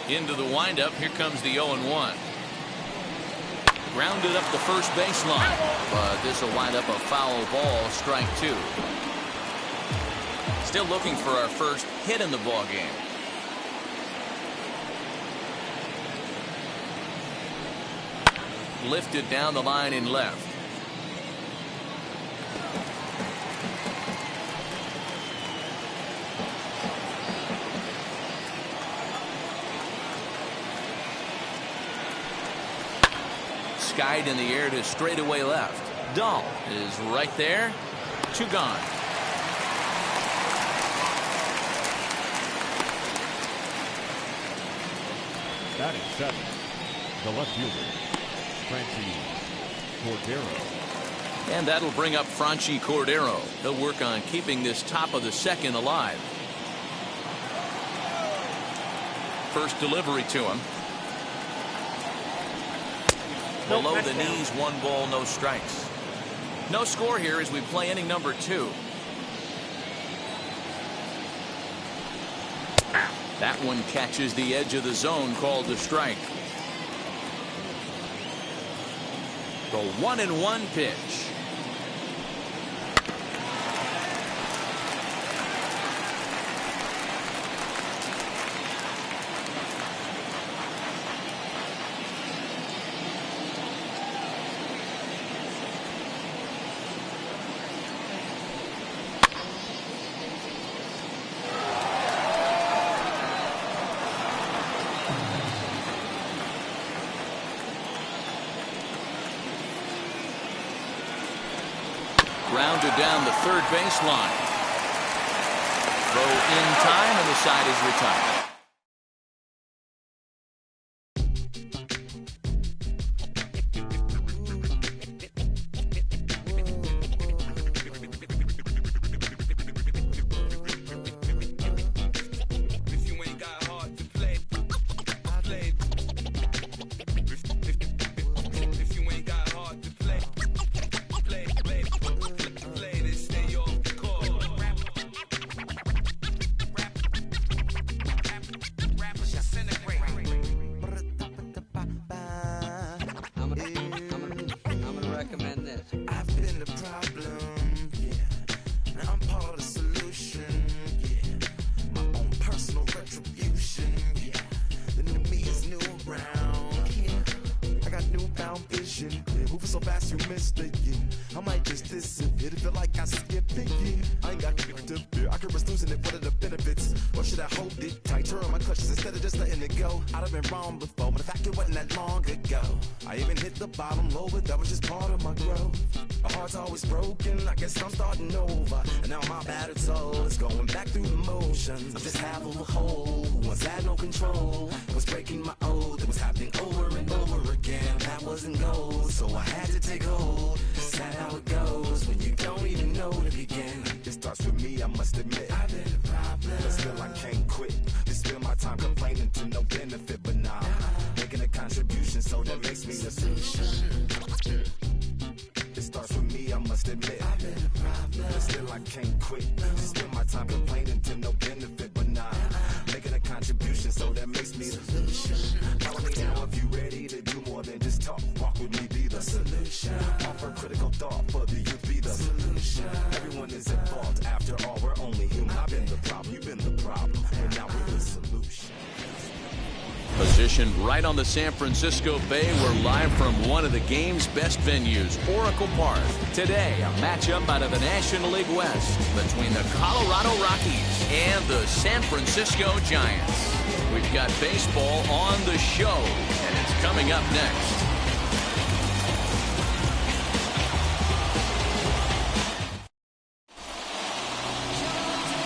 Into the windup, here comes the 0-1. Grounded up the first baseline, but this will wind up a foul ball, strike 2. Still looking for our first hit in the ball game. Lifted down the line in left. Skied in the air to straightaway left. Dahl is right there. 2 gone. Batting 7, the left fielder, Franchi Cordero. And that'll bring up Franchi Cordero. He'll work on keeping this top of the second alive. First delivery to him. Below the knees, 1 ball, no strikes. No score here as we play inning number 2. That one catches the edge of the zone, called the strike. The 1-1 pitch. Rounded down the third baseline. Throw in time, and the side is retired. So fast you missed it, yeah. I might just disappear. It feel like I skipped it, yeah. I ain't got to fear. I could risk losing it. What are the benefits? Or should I hold it tight? Turn on my clutches instead of just letting it go. I'd have been wrong before, but the fact it wasn't that long ago. I even hit the bottom low, but that was just part of my growth. My heart's always broken. I guess I'm starting over. And now my battered soul is going back through the motions. I'm just half of a whole who once had no control. I was breaking my oath. It was happening over and over again. That wasn't gold, so I had to take hold. That's how it goes when you don't even know to begin. It starts with me, I must admit. I've been a problem, but still I can't quit. Just spend my time complaining to no benefit, but nah, making a contribution, so that makes me the solution. It starts with me, I must admit. I've been a problem, but still I can't quit. Just spend my time complaining to no benefit, but nah, making a contribution, so that makes me the solution. Follow me now if you ready to do more than just talk. Walk with me, be the solution. Offer critical thought for the youth, be the solution. Everyone is at fault. After all, we're only human. I've been the problem, you've been the problem, and now we're the solution. Positioned right on the San Francisco Bay, we're live from one of the game's best venues, Oracle Park. Today, a matchup out of the National League West between the Colorado Rockies and the San Francisco Giants. We've got baseball on the show, and it's coming up next.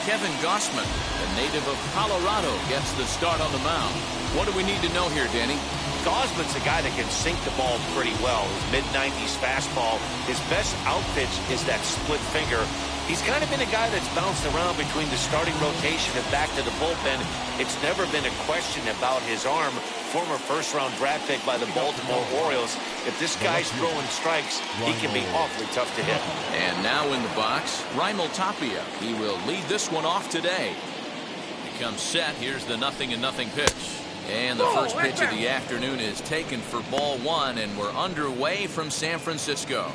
Kevin Gossman, the native of Colorado, gets the start on the mound. What do we need to know here, Danny? Gausman's a guy that can sink the ball pretty well. His mid-90s fastball. His best outpitch is that split finger. He's kind of been a guy that's bounced around between the starting rotation and back to the bullpen. It's never been a question about his arm. Former first-round draft pick by the Baltimore Orioles. If this guy's throwing strikes, he can be awfully tough to hit. And now in the box, Raimel Tapia. He will lead this one off today. He comes set. Here's the 0-0 pitch. And the first pitch of the afternoon is taken for ball one, and we're underway from San Francisco.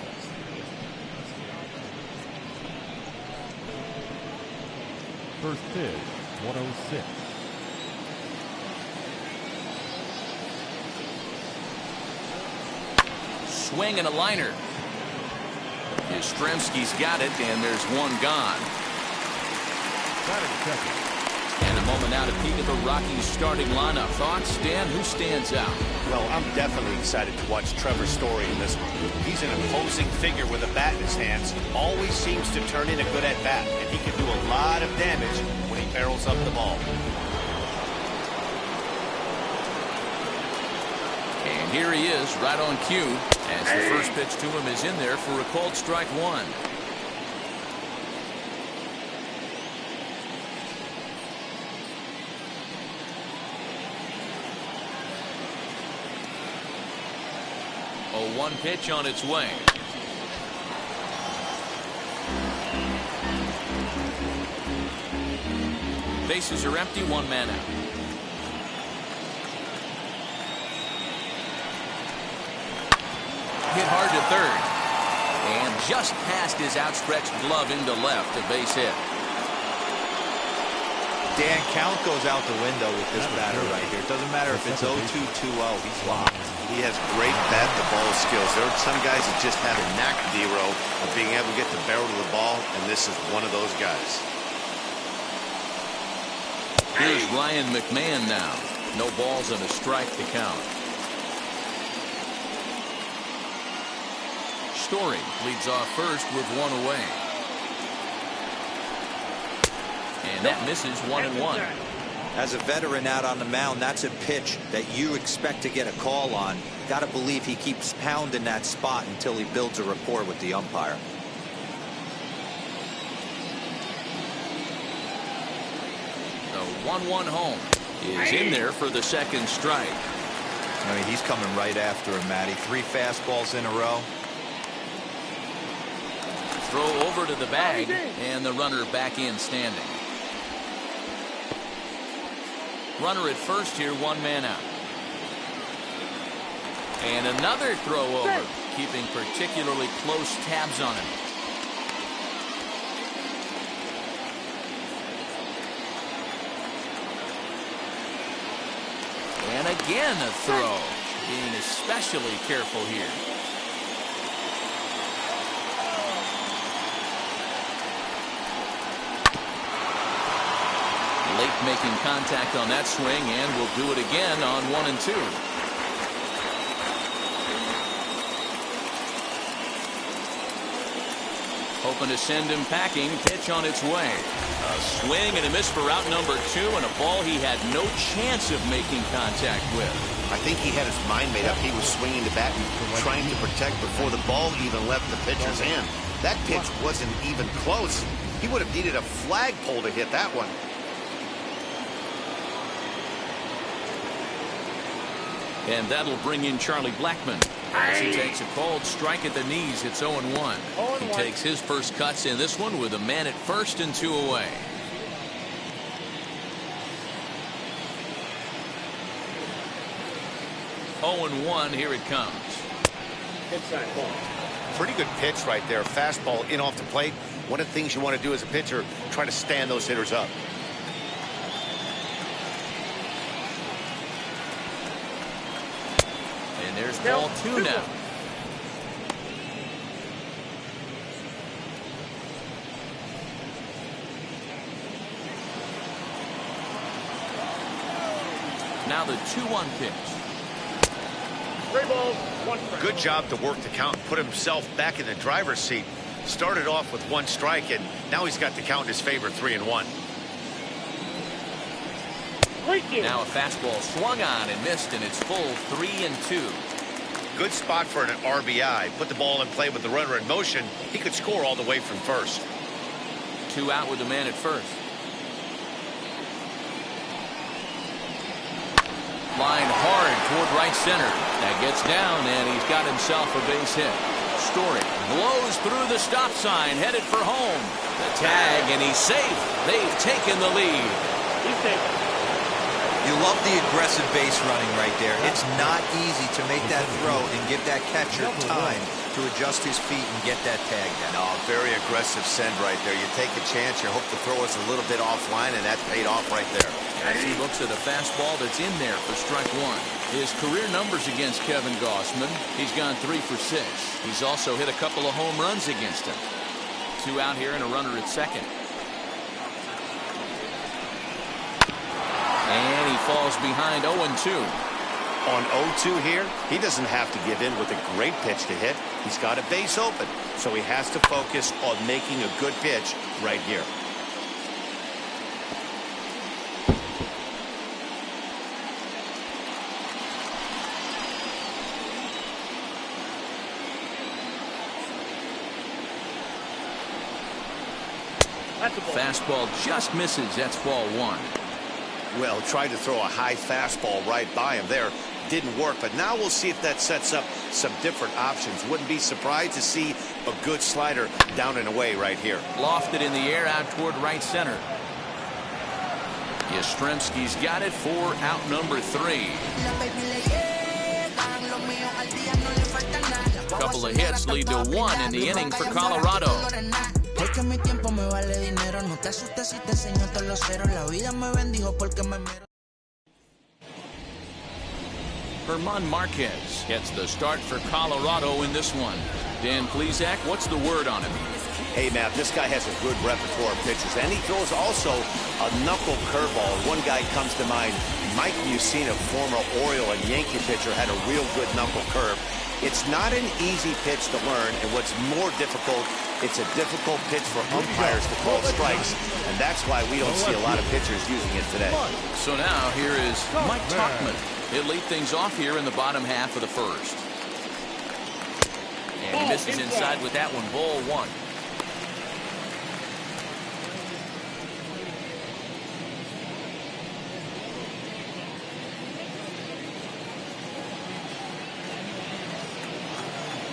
First pitch, 106. Swing and a liner. Yastrzemski's got it, and there's one gone. And a moment now to peek at the Rockies starting lineup. Thoughts, Dan? Who stands out? Well, I'm definitely excited to watch Trevor Story in this one. He's an imposing figure with a bat in his hands. Always seems to turn in a good at-bat, and he can do a lot of damage when he barrels up the ball. And here he is, right on cue, as the first pitch to him is in there for a called strike one. A 1 pitch on its way. Bases are empty, 1 man out. Hit hard to third. And just past his outstretched glove into left, a base hit. Dan, count goes out the window with this batter right here. It doesn't matter if it's 0-2, 2-0. He's locked. He has great bat-to-ball skills. There are some guys that just have a knack, D-Row, of being able to get the barrel to the ball, and this is one of those guys. Here's Ryan McMahon now. No balls and a strike to count. Story leads off first with 1 away. And that misses 1-1. As a veteran out on the mound, that's a pitch that you expect to get a call on. Got to believe he keeps pounding that spot until he builds a rapport with the umpire. The 1-1 home is in there for the second strike. I mean, he's coming right after him, Matty. 3 fastballs in a row. Throw over to the bag, and the runner back in standing. Runner at first here, 1 man out. And another throw over, keeping particularly close tabs on him. And again a throw, being especially careful here. Late making contact on that swing, and will do it again on 1 and 2. Hoping to send him packing. Pitch on its way. A swing and a miss for out number 2, and a ball he had no chance of making contact with. I think he had his mind made up. He was swinging the bat and trying to protect before the ball even left the pitcher's hand. That pitch wasn't even close. He would have needed a flagpole to hit that one. And that'll bring in Charlie Blackmon as he takes a called strike at the knees. It's 0-1. He takes his first cuts in this one with a man at first and 2 away. Oh and 1, here it comes. Inside ball. Pretty good pitch right there. Fastball in off the plate. One of the things you want to do as a pitcher, try to stand those hitters up. And there's ball 2 now. Now the 2-1 pitch. 3 balls, 1 strike. Good job to work the count and put himself back in the driver's seat. Started off with 1 strike, and now he's got the count in his favor, 3-1. Now a fastball swung on and missed, and it's full 3-2. Good spot for an RBI. Put the ball in play with the runner in motion. He could score all the way from first. 2 out with the man at first. Line hard toward right center. That gets down, and he's got himself a base hit. Story blows through the stop sign, headed for home. The tag, and he's safe. They've taken the lead. He's safe. You love the aggressive base running right there. It's not easy to make that throw and give that catcher time to adjust his feet and get that tag down. No, very aggressive send right there. You take a chance, you hope the throw is a little bit offline, and that paid off right there. As he looks at a fastball that's in there for strike 1. His career numbers against Kevin Gausman, he's gone 3 for 6. He's also hit a couple of home runs against him. 2 out here and a runner at second. And he falls behind 0-2. On 0-2 here, he doesn't have to give in with a great pitch to hit. He's got a base open, so he has to focus on making a good pitch right here. Fastball just misses. That's ball 1. Well, tried to throw a high fastball right by him there. Didn't work, but now we'll see if that sets up some different options. Wouldn't be surprised to see a good slider down and away right here. Lofted in the air out toward right center. Yastrzemski's got it for out number 3. A couple of hits lead to 1 in the inning for Colorado. Herman Marquez gets the start for Colorado in this one. Dan Plesac, what's the word on him? Hey, Matt, this guy has a good repertoire of pitches, and he throws also a knuckle curveball. One guy comes to mind, Mike Mussina, former Oriole and Yankee pitcher, had a real good knuckle curve. It's not an easy pitch to learn, and what's more difficult, it's a difficult pitch for umpires to call strikes, and that's why we don't see a lot of pitchers using it today. So now here is Mike Tauchman. He'll lead things off here in the bottom half of the first. And he misses inside with that one, ball 1.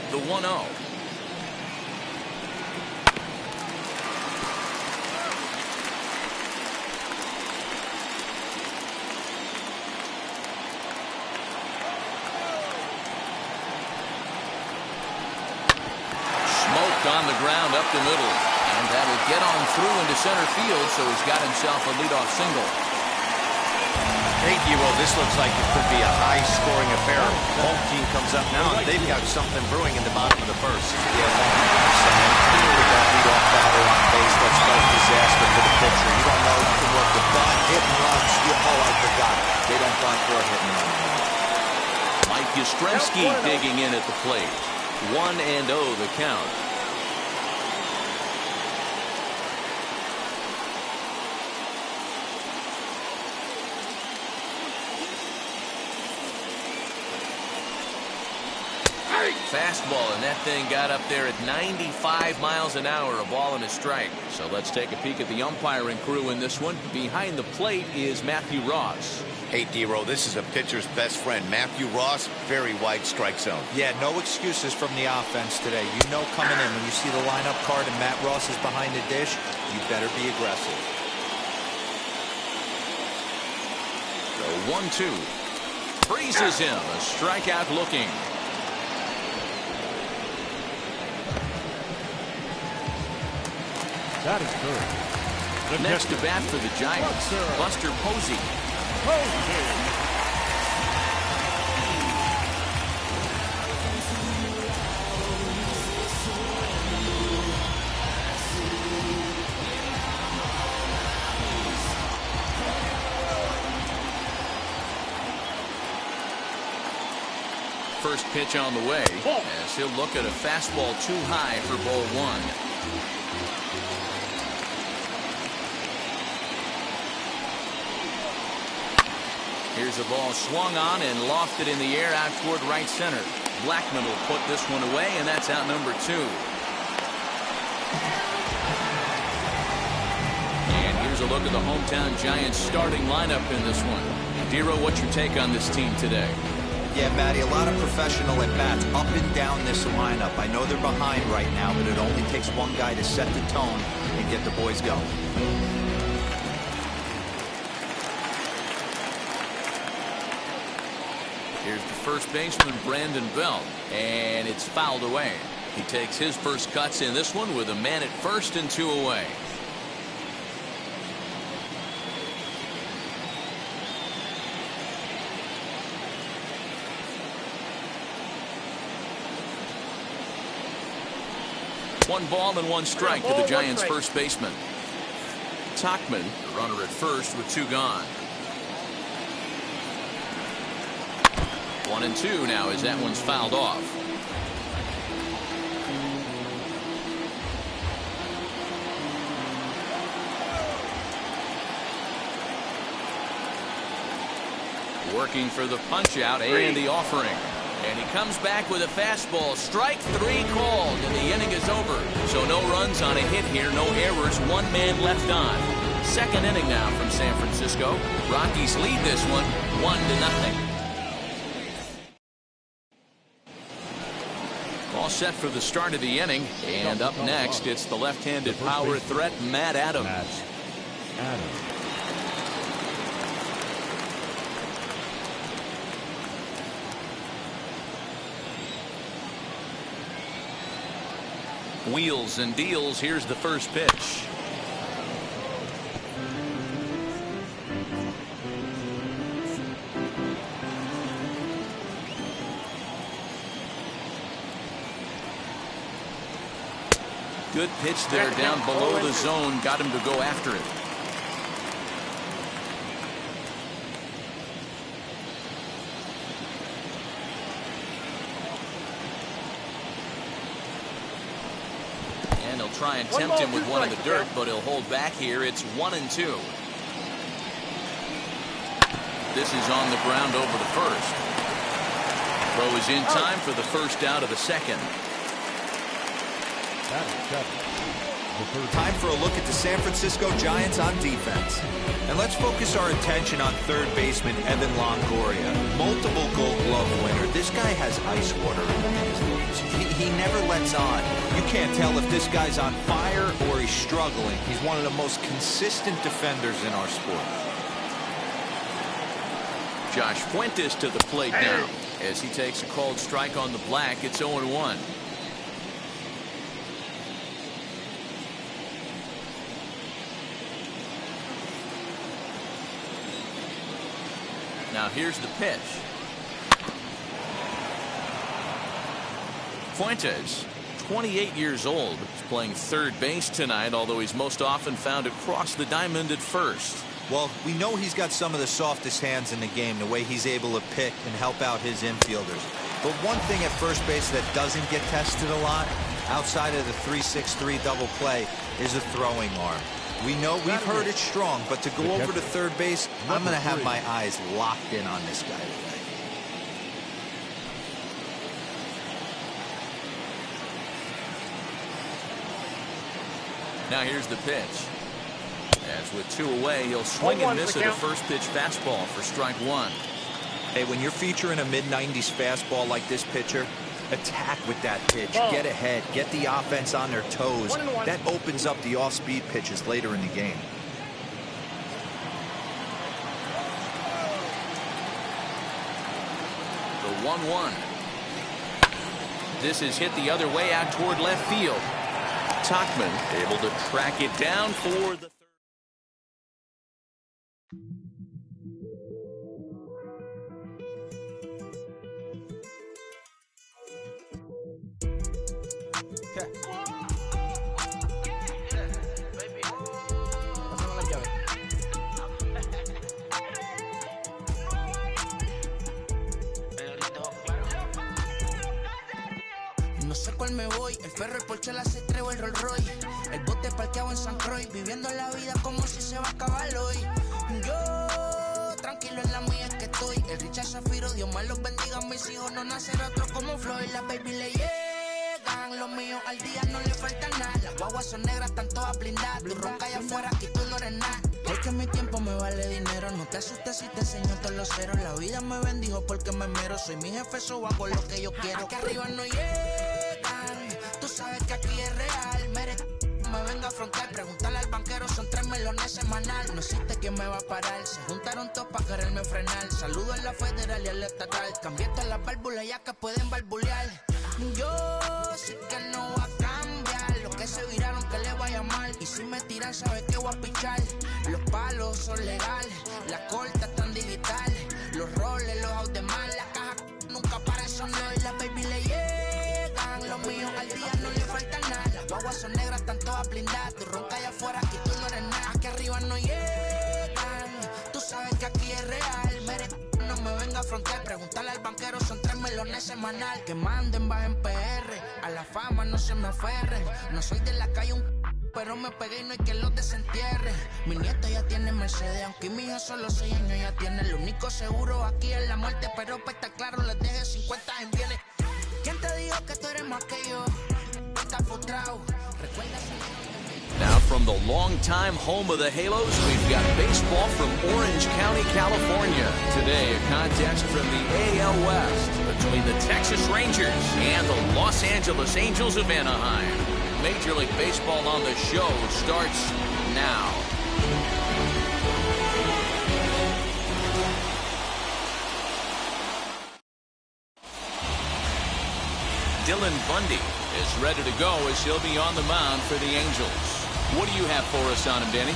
The 1-0. On the ground up the middle, and that'll get on through into center field, so he's got himself a leadoff single. Hey, Giro, this looks like it could be a high-scoring affair. Home team comes up now, and they've got something brewing in the bottom of the first. Yeah, 100%. With that leadoff batter on base, that's no disaster for the pitcher. You don't know what the bunt, hit and runs. Oh, I forgot. They don't bunt or hit and run anymore. Mike Yastrzemski digging in at the plate. 1-0 the count. Fastball, and that thing got up there at 95 miles an hour, a ball and a strike. So let's take a peek at the umpiring crew in this one. Behind the plate is Matthew Ross. Hey, D-Row, this is a pitcher's best friend. Matthew Ross, very wide strike zone. Yeah, no excuses from the offense today. You know coming in, when you see the lineup card and Matt Ross is behind the dish, you better be aggressive. The 1-2. Freezes him, a strikeout looking. That is good. Next to bat for the Giants, Buster Posey. First pitch on the way, as he'll look at a fastball too high for ball 1. Here's a ball swung on and lofted in the air out toward right center. Blackman will put this one away, and that's out number 2. And here's a look at the hometown Giants starting lineup in this one. Dero, what's your take on this team today? Yeah, Matty, a lot of professional at-bats up and down this lineup. I know they're behind right now, but it only takes one guy to set the tone and get the boys going. Here's the first baseman, Brandon Belt, and it's fouled away. He takes his first cuts in this one with a man at first and 2 away. One ball and 1 strike to the Giants' first baseman. Tachman, the runner at first with 2 gone. 1 and 2 now as that one's fouled off. Working for the punch out and the offering. And he comes back with a fastball. Strike 3 called, and the inning is over. So no runs on a hit here, no errors, 1 man left on. Second inning now from San Francisco. Rockies lead this one 1-0. All set for the start of the inning, and up next it's the left-handed power threat, Matt Adams. Wheels and deals. Here's the first pitch. Good pitch there down below the zone. Got him to go after it. And he'll try and tempt him with one in the dirt, but he'll hold back here. It's 1 and 2. This is on the ground over the first. Throw is in time for the first out of the second. Time for a look at the San Francisco Giants on defense. And let's focus our attention on third baseman Evan Longoria. Multiple Gold Glove winner. This guy has ice water in his veins. He never lets on. You can't tell if this guy's on fire or he's struggling. He's one of the most consistent defenders in our sport. Josh Fuentes to the plate now as he takes a called strike on the black. It's 0-1. Now here's the pitch. Fuentes, 28 years old, is playing third base tonight, although he's most often found across the diamond at first. Well, we know he's got some of the softest hands in the game, the way he's able to pick and help out his infielders. But one thing at first base that doesn't get tested a lot, outside of the 3-6-3 double play, is a throwing arm. We know we've heard it's strong, but to go over to third base, I'm going to have my eyes locked in on this guy today. Now here's the pitch. As with 2 away, he'll swing and miss at a first pitch fastball for strike 1. Hey, when you're featuring a mid-90s fastball like this pitcher, attack with that pitch. Get ahead. Get the offense on their toes. That opens up the off-speed pitches later in the game. The 1-1. This is hit the other way out toward left field. Tachman able to track it down for the third. No sé cuál me voy, el perro, el Porsche, la C3 o el Rolls Royce. El bote parqueado en San Croix, viviendo la vida como si se va a acabar hoy. Yo, tranquilo en la mía, es que el Richard Zafiro, Dios me los bendiga, mis hijos no nacerá otro como Floyd, la baby le llegan, los míos al día no le falta nada, las guaguas son negras, están todas blindadas, tú ronca allá afuera, aquí tú no eres nada, es que mi tiempo me vale dinero, no te asustes si te enseño todos los ceros, la vida me bendijo porque me mero, soy mi jefe, so hago lo que yo quiero, aquí arriba no llegan, tú sabes que aquí es real, me venga a afrontar, preguntarle al banquero, son 3 melones semanal, no existe quien me va a parar, se juntaron todos para quererme frenar, saludo a la federal y al estatal, cambié todas las válvulas ya que pueden barbulear, yo sé que no va a cambiar, los que se viraron que le vaya mal, y si me tiran sabes que voy a pichar, los palos son legales, las cortas están digitales, los roles, los out de mal, la caja nunca paran, son y la baby le llegan, los míos al día no le falta nada, las guaguas son negras, están todas blindadas, tú ronca allá afuera, aquí tú no eres nada, aquí arriba no llegan, tú sabes que aquí es real, no me venga a afrontar, preguntarle al banquero, son 3 melones semanal, que manden, bajen PR, a la fama no se me aferren, no soy de la calle pero me pegué y no hay que los desentierre, mi nieto ya tiene Mercedes, aunque mi hijo solo 6 años ya tiene, lo único seguro aquí es la muerte, pero para estar claro les deje 50 en bienes, ¿quién te dijo que tú eres más que yo? Estás frustrado, recuerda. Now from the longtime home of the Halos, we've got baseball from Orange County, California. Today, a contest from the AL West between the Texas Rangers and the Los Angeles Angels of Anaheim. Major League Baseball on the show starts now. Dylan Bundy is ready to go as he'll be on the mound for the Angels. What do you have for us on him, Danny?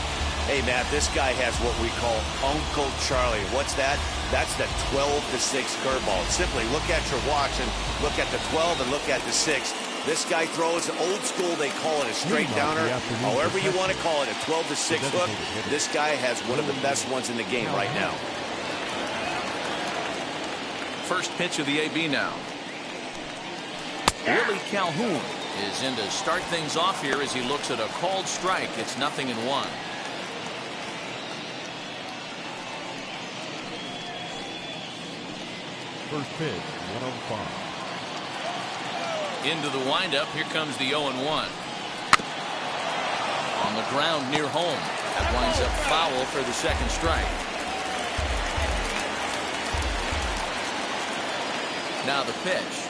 Hey, Matt, this guy has what we call Uncle Charlie. What's that? That's the 12-6 curveball. Simply look at your watch and look at the 12 and look at the 6. This guy throws old school. They call it a straight downer. However you want to call it, a 12-6 hook. This guy has one of the best ones in the game right now. First pitch of the AB now. Willie Calhoun is in to start things off here as he looks at a called strike. It's 0-1. First pitch, 105. Into the windup. Here comes the 0-1. On the ground near home. That winds up foul for the second strike. Now the pitch.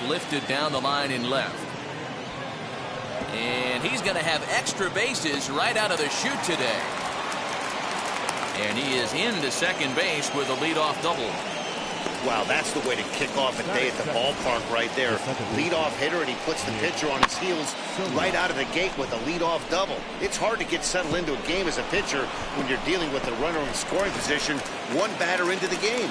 Lifted down the line in left. And he's going to have extra bases right out of the chute today. And he is into second base with a leadoff double. Wow, that's the way to kick off a day at the ballpark right there. Leadoff hitter, and he puts the pitcher on his heels right out of the gate with a leadoff double. It's hard to get settled into a game as a pitcher when you're dealing with a runner in scoring position one batter into the game.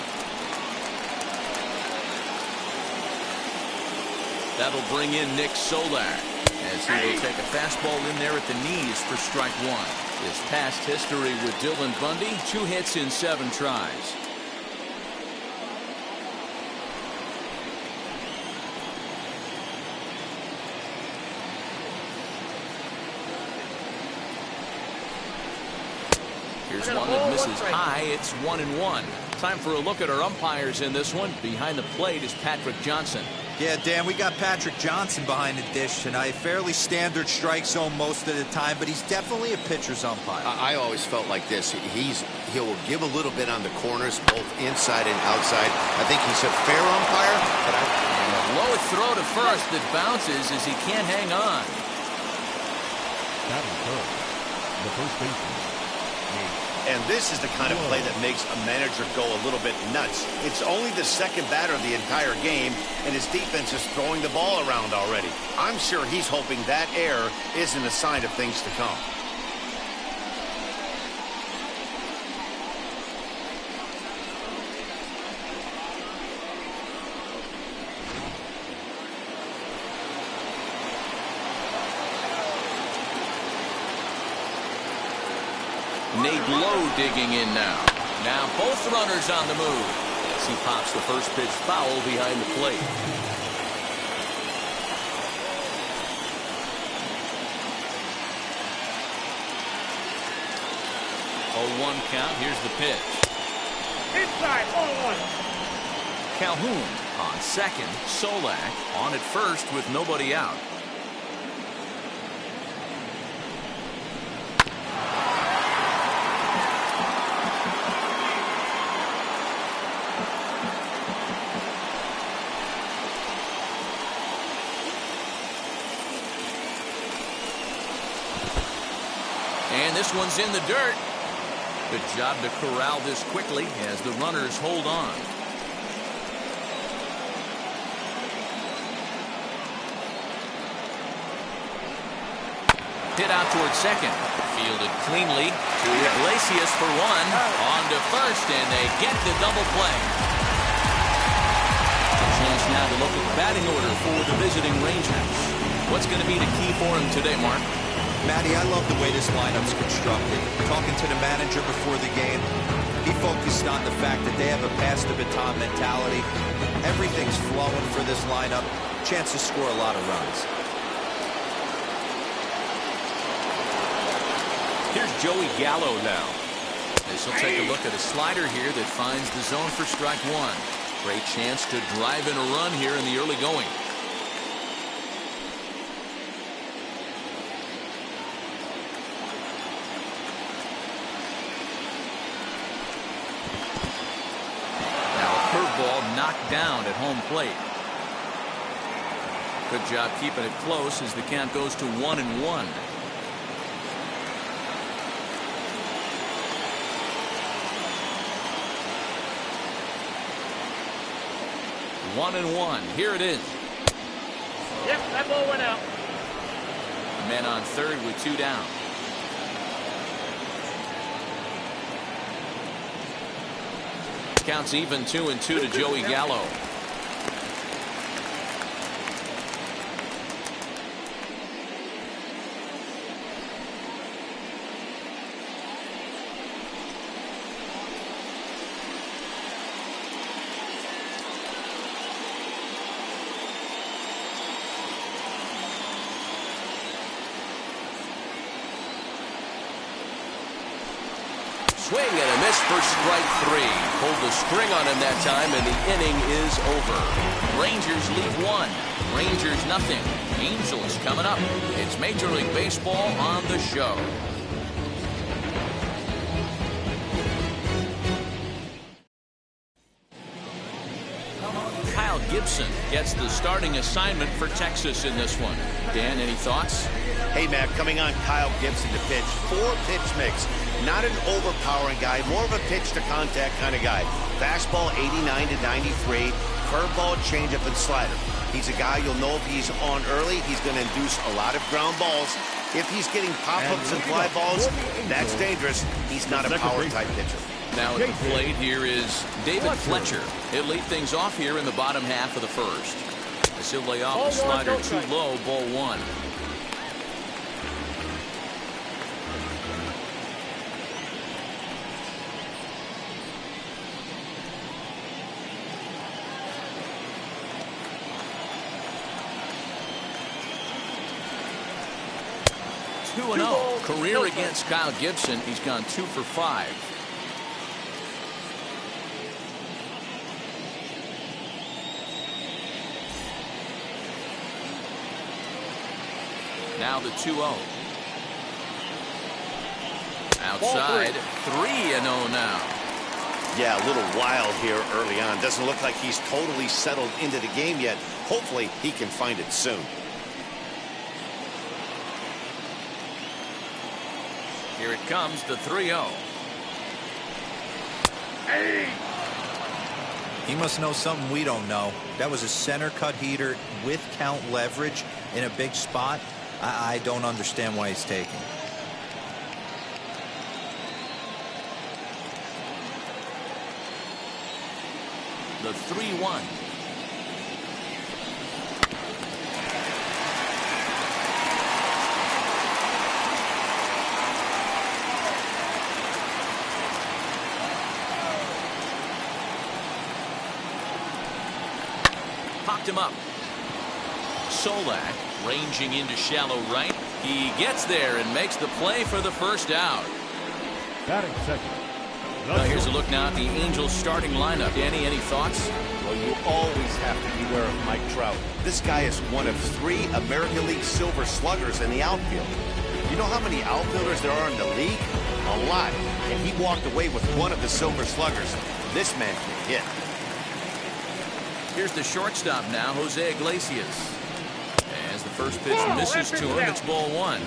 That'll bring in Nick Solak as he will take a fastball in there at the knees for strike one. His past history with Dylan Bundy, 2 hits in 7 tries. Here's one that misses high. It's 1-1. Time for a look at our umpires in this one. Behind the plate is Patrick Johnson. Yeah, Dan, we got Patrick Johnson behind the dish tonight. Fairly standard strike zone most of the time, but he's definitely a pitcher's umpire. I always felt like this. He'll give a little bit on the corners, both inside and outside. I think he's a fair umpire, but low throw to first that bounces as he can't hang on. Batting third, the first baseman. And this is the kind of play that makes a manager go a little bit nuts. It's only the second batter of the entire game, and his defense is throwing the ball around already. I'm sure he's hoping that error isn't a sign of things to come. Nate Lowe digging in now. Now both runners on the move as he pops the first pitch foul behind the plate. 0-1 count. Here's the pitch. Inside, ball one. Calhoun on second. Solak on at first with nobody out. And this one's in the dirt. Good job to corral this quickly as the runners hold on. Hit out towards second. Fielded cleanly to Iglesias for one. On to first, and they get the double play. A chance now to look at the batting order for the visiting Rangers. What's going to be the key for him today, Mark? Matty, I love the way this lineup's constructed. Talking to the manager before the game, he focused on the fact that they have a pass-the-baton mentality. Everything's flowing for this lineup. Chance to score a lot of runs. Here's Joey Gallo now. This will take a look at a slider here that finds the zone for strike one. Great chance to drive in a run here in the early going. Knocked down at home plate. Good job keeping it close as the count goes to 1-1. 1-1. Here it is. Yep, that ball went out. Men on third with two down. Counts even 2-2 to Joey Gallo. Swing and a miss for strike three. Pulled the string on him that time, and the inning is over. Rangers lead 1. Rangers nothing. Angels coming up. It's Major League Baseball on the show. Kyle Gibson gets the starting assignment for Texas in this one. Dan, any thoughts? Hey, Matt, coming on Kyle Gibson to pitch. 4-pitch mix. Not an overpowering guy, more of a pitch-to-contact kind of guy. Fastball 89 to 93, curveball, changeup, and slider. He's a guy you'll know if he's on early, he's going to induce a lot of ground balls. If he's getting pop-ups and fly balls, that's dangerous. He's not a power-type pitcher. Now at the plate here is David Fletcher. He'll lead things off here in the bottom half of the first. As he'll lay off the slider too low, ball one. Career against Kyle Gibson. He's gone 2 for 5. Now the 2-0. Outside, 3-0 now. Yeah, a little wild here early on. Doesn't look like he's totally settled into the game yet. Hopefully, he can find it soon. Here it comes, the 3-0. Hey! He must know something we don't know. That was a center cut heater with count leverage in a big spot. I don't understand why he's taking. The 3-1. Popped him up. Solak ranging into shallow right. He gets there and makes the play for the first out. Batting second, Well, here's a look now at the Angels starting lineup. Danny, any thoughts? Well, you always have to beware of Mike Trout. This guy is one of 3 American League Silver Sluggers in the outfield. You know how many outfielders there are in the league? A lot. And he walked away with one of the Silver Sluggers. This man can hit. Here's the shortstop now, Jose Iglesias. As the first pitch misses to him, it's ball 1.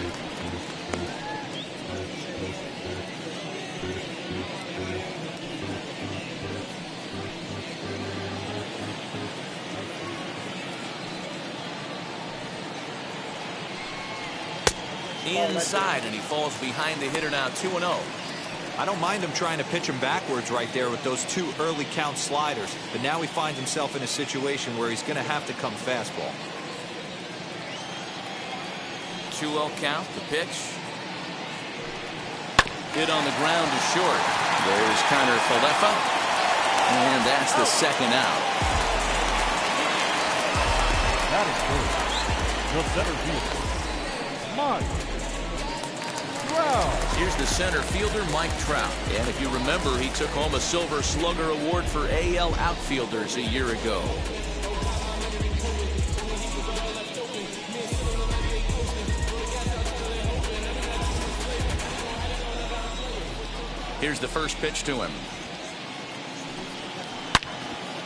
Inside, and he falls behind the hitter now, 2-0. I don't mind him trying to pitch him backwards right there with those 2 early count sliders, but now he finds himself in a situation where he's going to have to come fastball. 2-0 count, the pitch. Hit on the ground to short. There's Connor Falefa, and that's the second out. That is good. The center fielder, Mike Trout. Here's the center fielder, Mike Trout. And if you remember, he took home a Silver Slugger Award for AL outfielders a year ago. Here's the first pitch to him.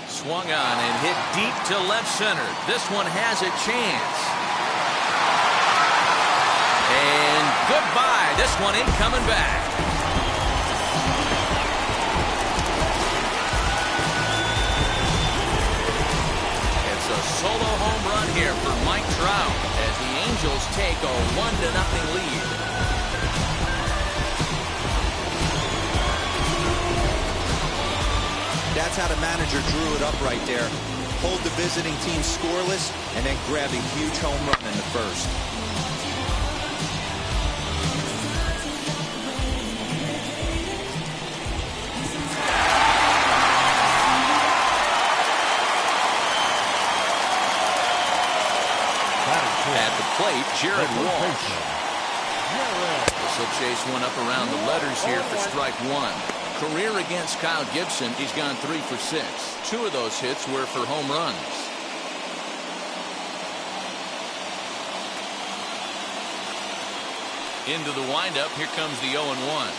Swung on and hit deep to left center. This one has a chance. And goodbye. This one ain't coming back. It's a solo home run here for Mike Trout as the Angels take a 1-0 lead. That's how the manager drew it up right there. Hold the visiting team scoreless and then grab a huge home run in the first. At the plate, Jared Walsh. This will chase one up around the letters here for strike 1. Career against Kyle Gibson, he's gone 3 for 6. 2 of those hits were for home runs. Into the windup, here comes the 0-1.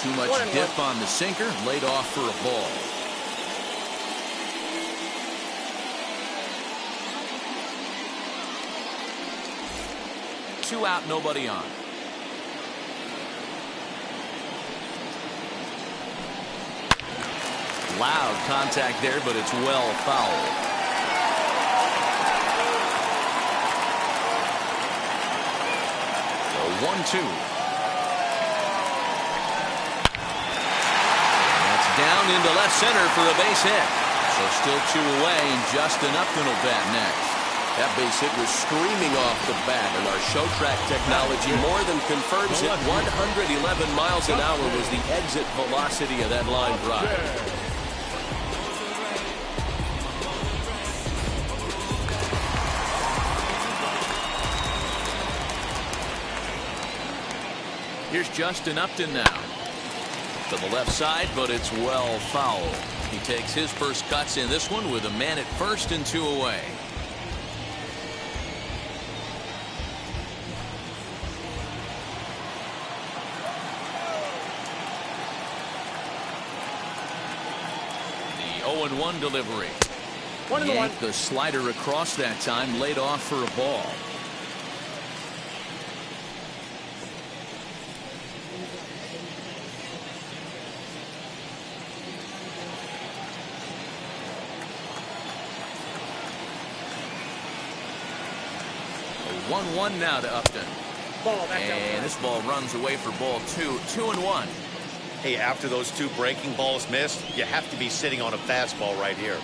Too much dip on the sinker, laid off for a ball. Two out, nobody on. Loud contact there, but it's well fouled. So 1-2. That's down into left center for a base hit. So still 2 away, and Justin Upton will bat next. That base hit was screaming off the bat, and our show track technology more than confirms it. 111 miles an hour was the exit velocity of that line drive. Here's Justin Upton now. To the left side, but it's well fouled. He takes his first cuts in this one with a man at first and 2 away. The 0-1 delivery. Yanked the slider across that time, laid off for a ball. A 1-1 now to Upton. And this ball runs away for ball 2. 2-1. Hey, after those 2 breaking balls missed, you have to be sitting on a fastball right here.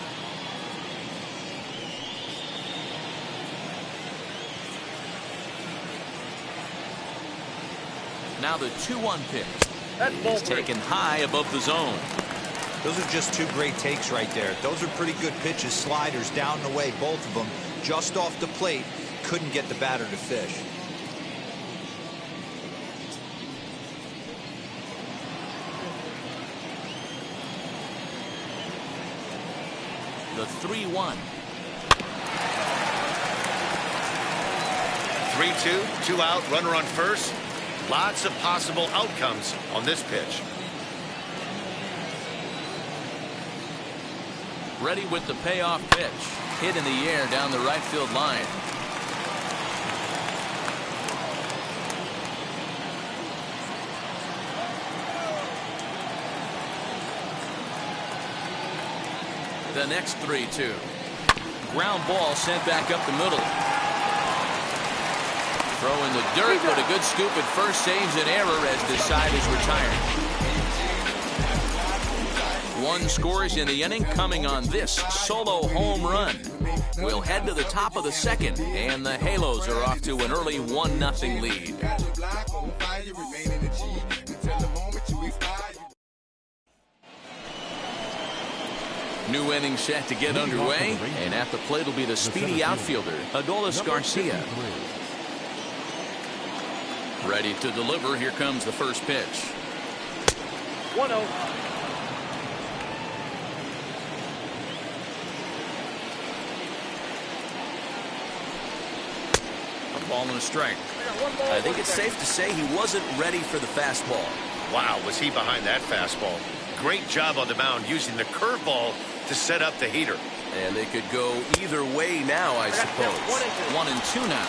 Now the 2-1 pitch. It's taken high above the zone. Those are just 2 great takes right there. Those are pretty good pitches. Sliders down the way, both of them. Just off the plate. Couldn't get the batter to fish. The 3-1. 3-2, 2 out, runner on first. Lots of possible outcomes on this pitch. Ready with the payoff pitch. Hit in the air down the right field line. The next 3-2. Ground ball sent back up the middle. Throw in the dirt, but a good scoop at first saves an error as the side is retired. 1 scores in the inning coming on this solo home run. We'll head to the top of the second, and the Halos are off to an early 1-0 lead. New inning set to get underway, and at the plate will be the speedy outfielder, Adolis Garcia. Ready to deliver. Here comes the first pitch. 1-0. A ball and a strike. I think it's safe to say he wasn't ready for the fastball. Wow, was he behind that fastball. Great job on the mound using the curveball to set up the heater. And they could go either way now, I suppose. 1-2 now.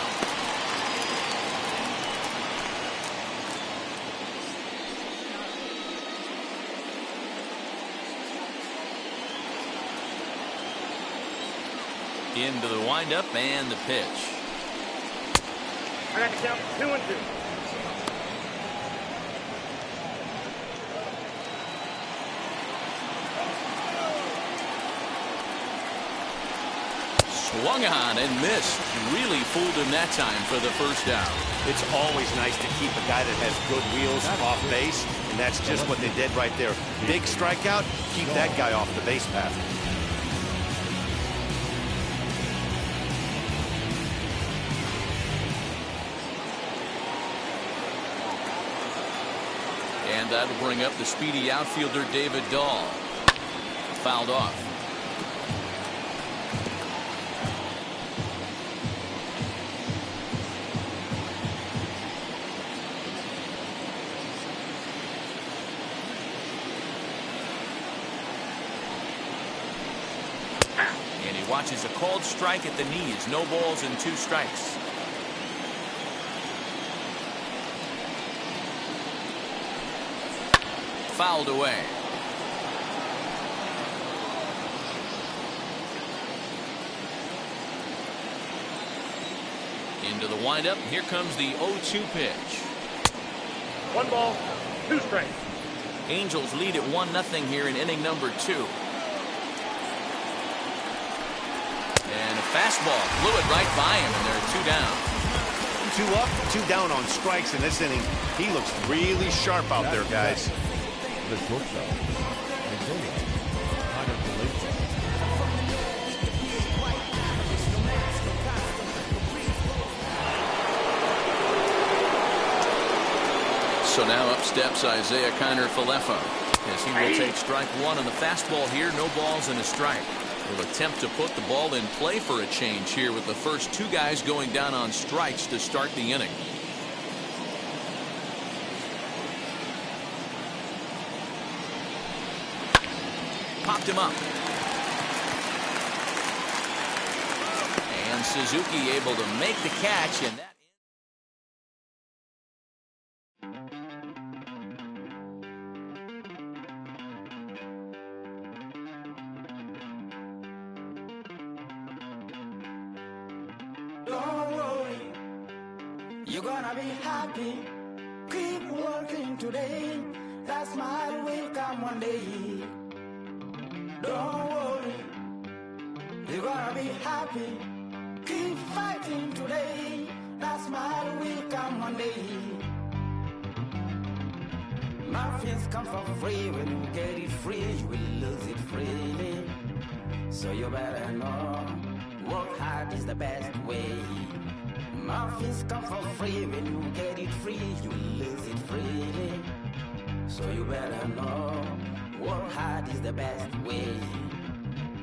Into the windup and the pitch. I got to count 2-2. Swung on and missed. Really fooled him that time for the first out. It's always nice to keep a guy that has good wheels off base, and that's just what they did right there. Big strikeout, keep that guy off the base path. And that'll bring up the speedy outfielder David Dahl. Fouled off. And he watches a called strike at the knees. No balls and 2 strikes. Fouled away. Into the windup. Here comes the 0-2 pitch. 1 ball, 2 strikes. Angels lead at 1-0 here in inning number 2. And a fastball blew it right by him, and there are 2 down. 2 up, 2 down on strikes in this inning. He looks really sharp out there, guys. The shortstop, So now up steps Isaiah Kiner-Falefa as he will take strike 1 on the fastball here. No balls and a strike. Will attempt to put the ball in play for a change here with the first 2 guys going down on strikes to start the inning. Popped him up. And Suzuki able to make the catch, and that Don't worry, you're gonna be happy. Keep working today. That smile will come one day. Don't worry, you're gonna be happy. Keep fighting today. That smile will come one day. Nothing's come for free. When you get it free, you will lose it freely. So you better know, work hard is the best way. Nothing's come for free. When you get it free, you will lose it freely. So you better know, work hard is the best way.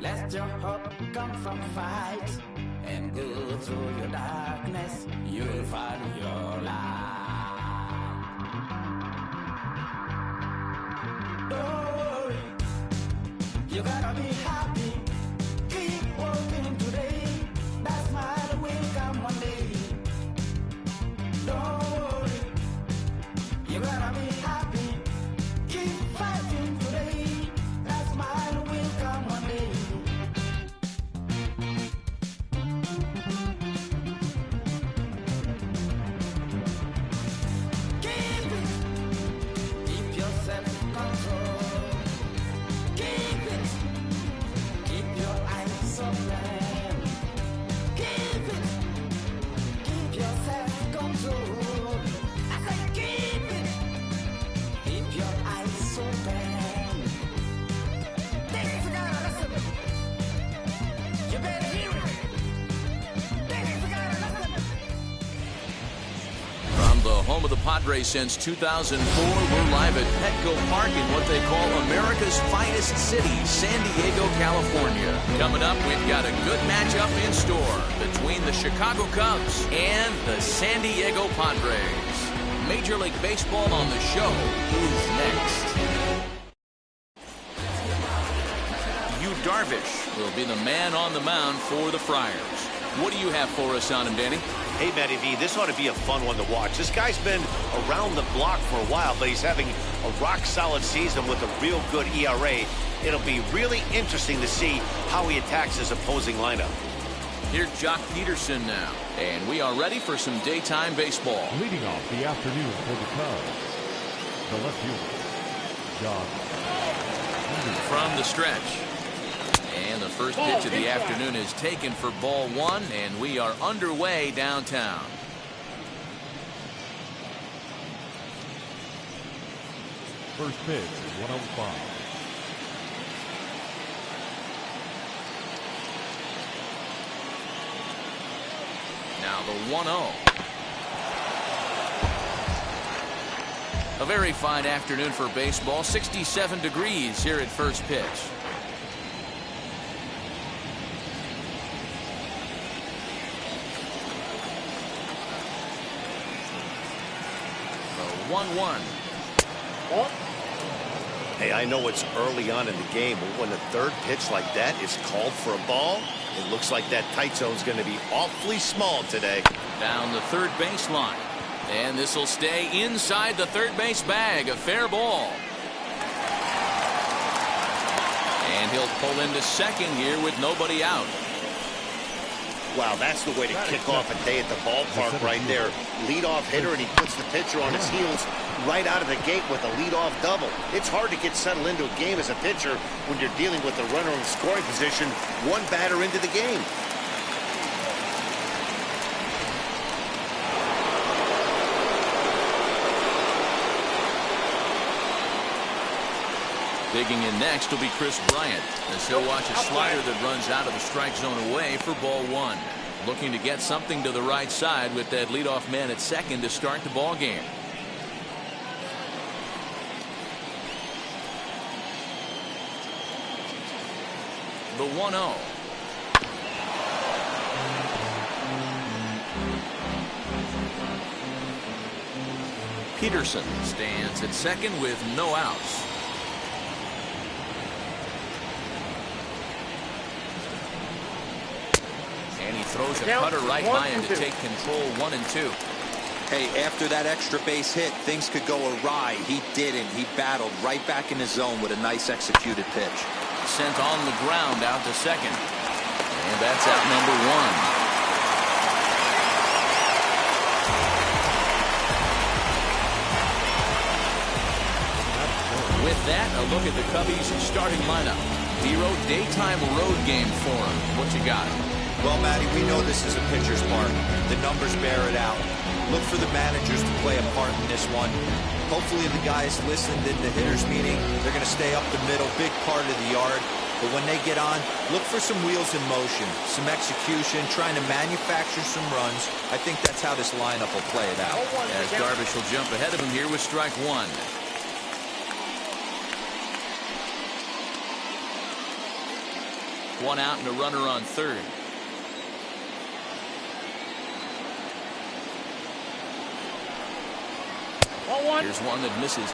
Let your hope come from fight and go through your darkness. You'll find your light. Don't worry, you gotta be happy. Keep working today. That smile will come one day. Don't worry, you gotta be happy. Keep fighting today. That smile will come one day. Keep it. Keep yourself in control. Keep it. Keep your eyes open. Keep it. Keep yourself in control. I say keep it. Keep your eyes open. Ladies and gentlemen, listen. You better hear it. Ladies and gentlemen, listen. From the home of the Padres since 2004, we're live at Petco Park in what they call America's finest city, San Diego, California. Coming up, we've got a good matchup in store between the Chicago Cubs and the San Diego Padres. Major League Baseball on the show is next. Yu Darvish will be the man on the mound for the Friars. What do you have for us on him, Danny? Hey, Matty V, this ought to be a fun one to watch. This guy's been around the block for a while, but he's having a rock-solid season with a real good ERA. It'll be really interesting to see how he attacks his opposing lineup. Here's Jock Peterson now, and we are ready for some daytime baseball. Leading off the afternoon for the Cubs, the left fielder, Jock Peterson. From the stretch. And the first pitch of the afternoon is taken for ball one, and we are underway downtown. First pitch is 105. Now the 1-0. A very fine afternoon for baseball. 67 degrees here at first pitch. The 1-1. Hey, I know it's early on in the game, but when the third pitch like that is called for a ball, it looks like that tight zone's going to be awfully small today. Down the third baseline. And this will stay inside the third base bag. A fair ball. And he'll pull into second here with nobody out. Wow, that's the way to kick off a day at the ballpark right there. Leadoff hitter, and he puts the pitcher on his heels right out of the gate with a leadoff double. It's hard to get settled into a game as a pitcher when you're dealing with a runner in scoring position one batter into the game. Digging in next will be Chris Bryant, as he'll watch a slider that runs out of the strike zone away for ball one. Looking to get something to the right side with that leadoff man at second to start the ball game. The 1-0. Peterson stands at second with no outs. And he throws a cutter right by him to take control 1 and 2. Hey, after that extra base hit, things could go awry. He didn't. He battled right back in his zone with a nice executed pitch. Sent on the ground out to second. And that's out number 1. With that, a look at the Cubbies' starting lineup. Hero, daytime road game for him. What you got? Well, Matty, we know this is a pitcher's park. The numbers bear it out. Look for the managers to play a part in this one. Hopefully the guys listened in the hitters meeting. They're going to stay up the middle, big part of the yard. But when they get on, look for some wheels in motion, some execution, trying to manufacture some runs. I think that's how this lineup will play it out. As Darvish will jump ahead of him here with strike one. One out and a runner on third. Ball one. Here's one that misses.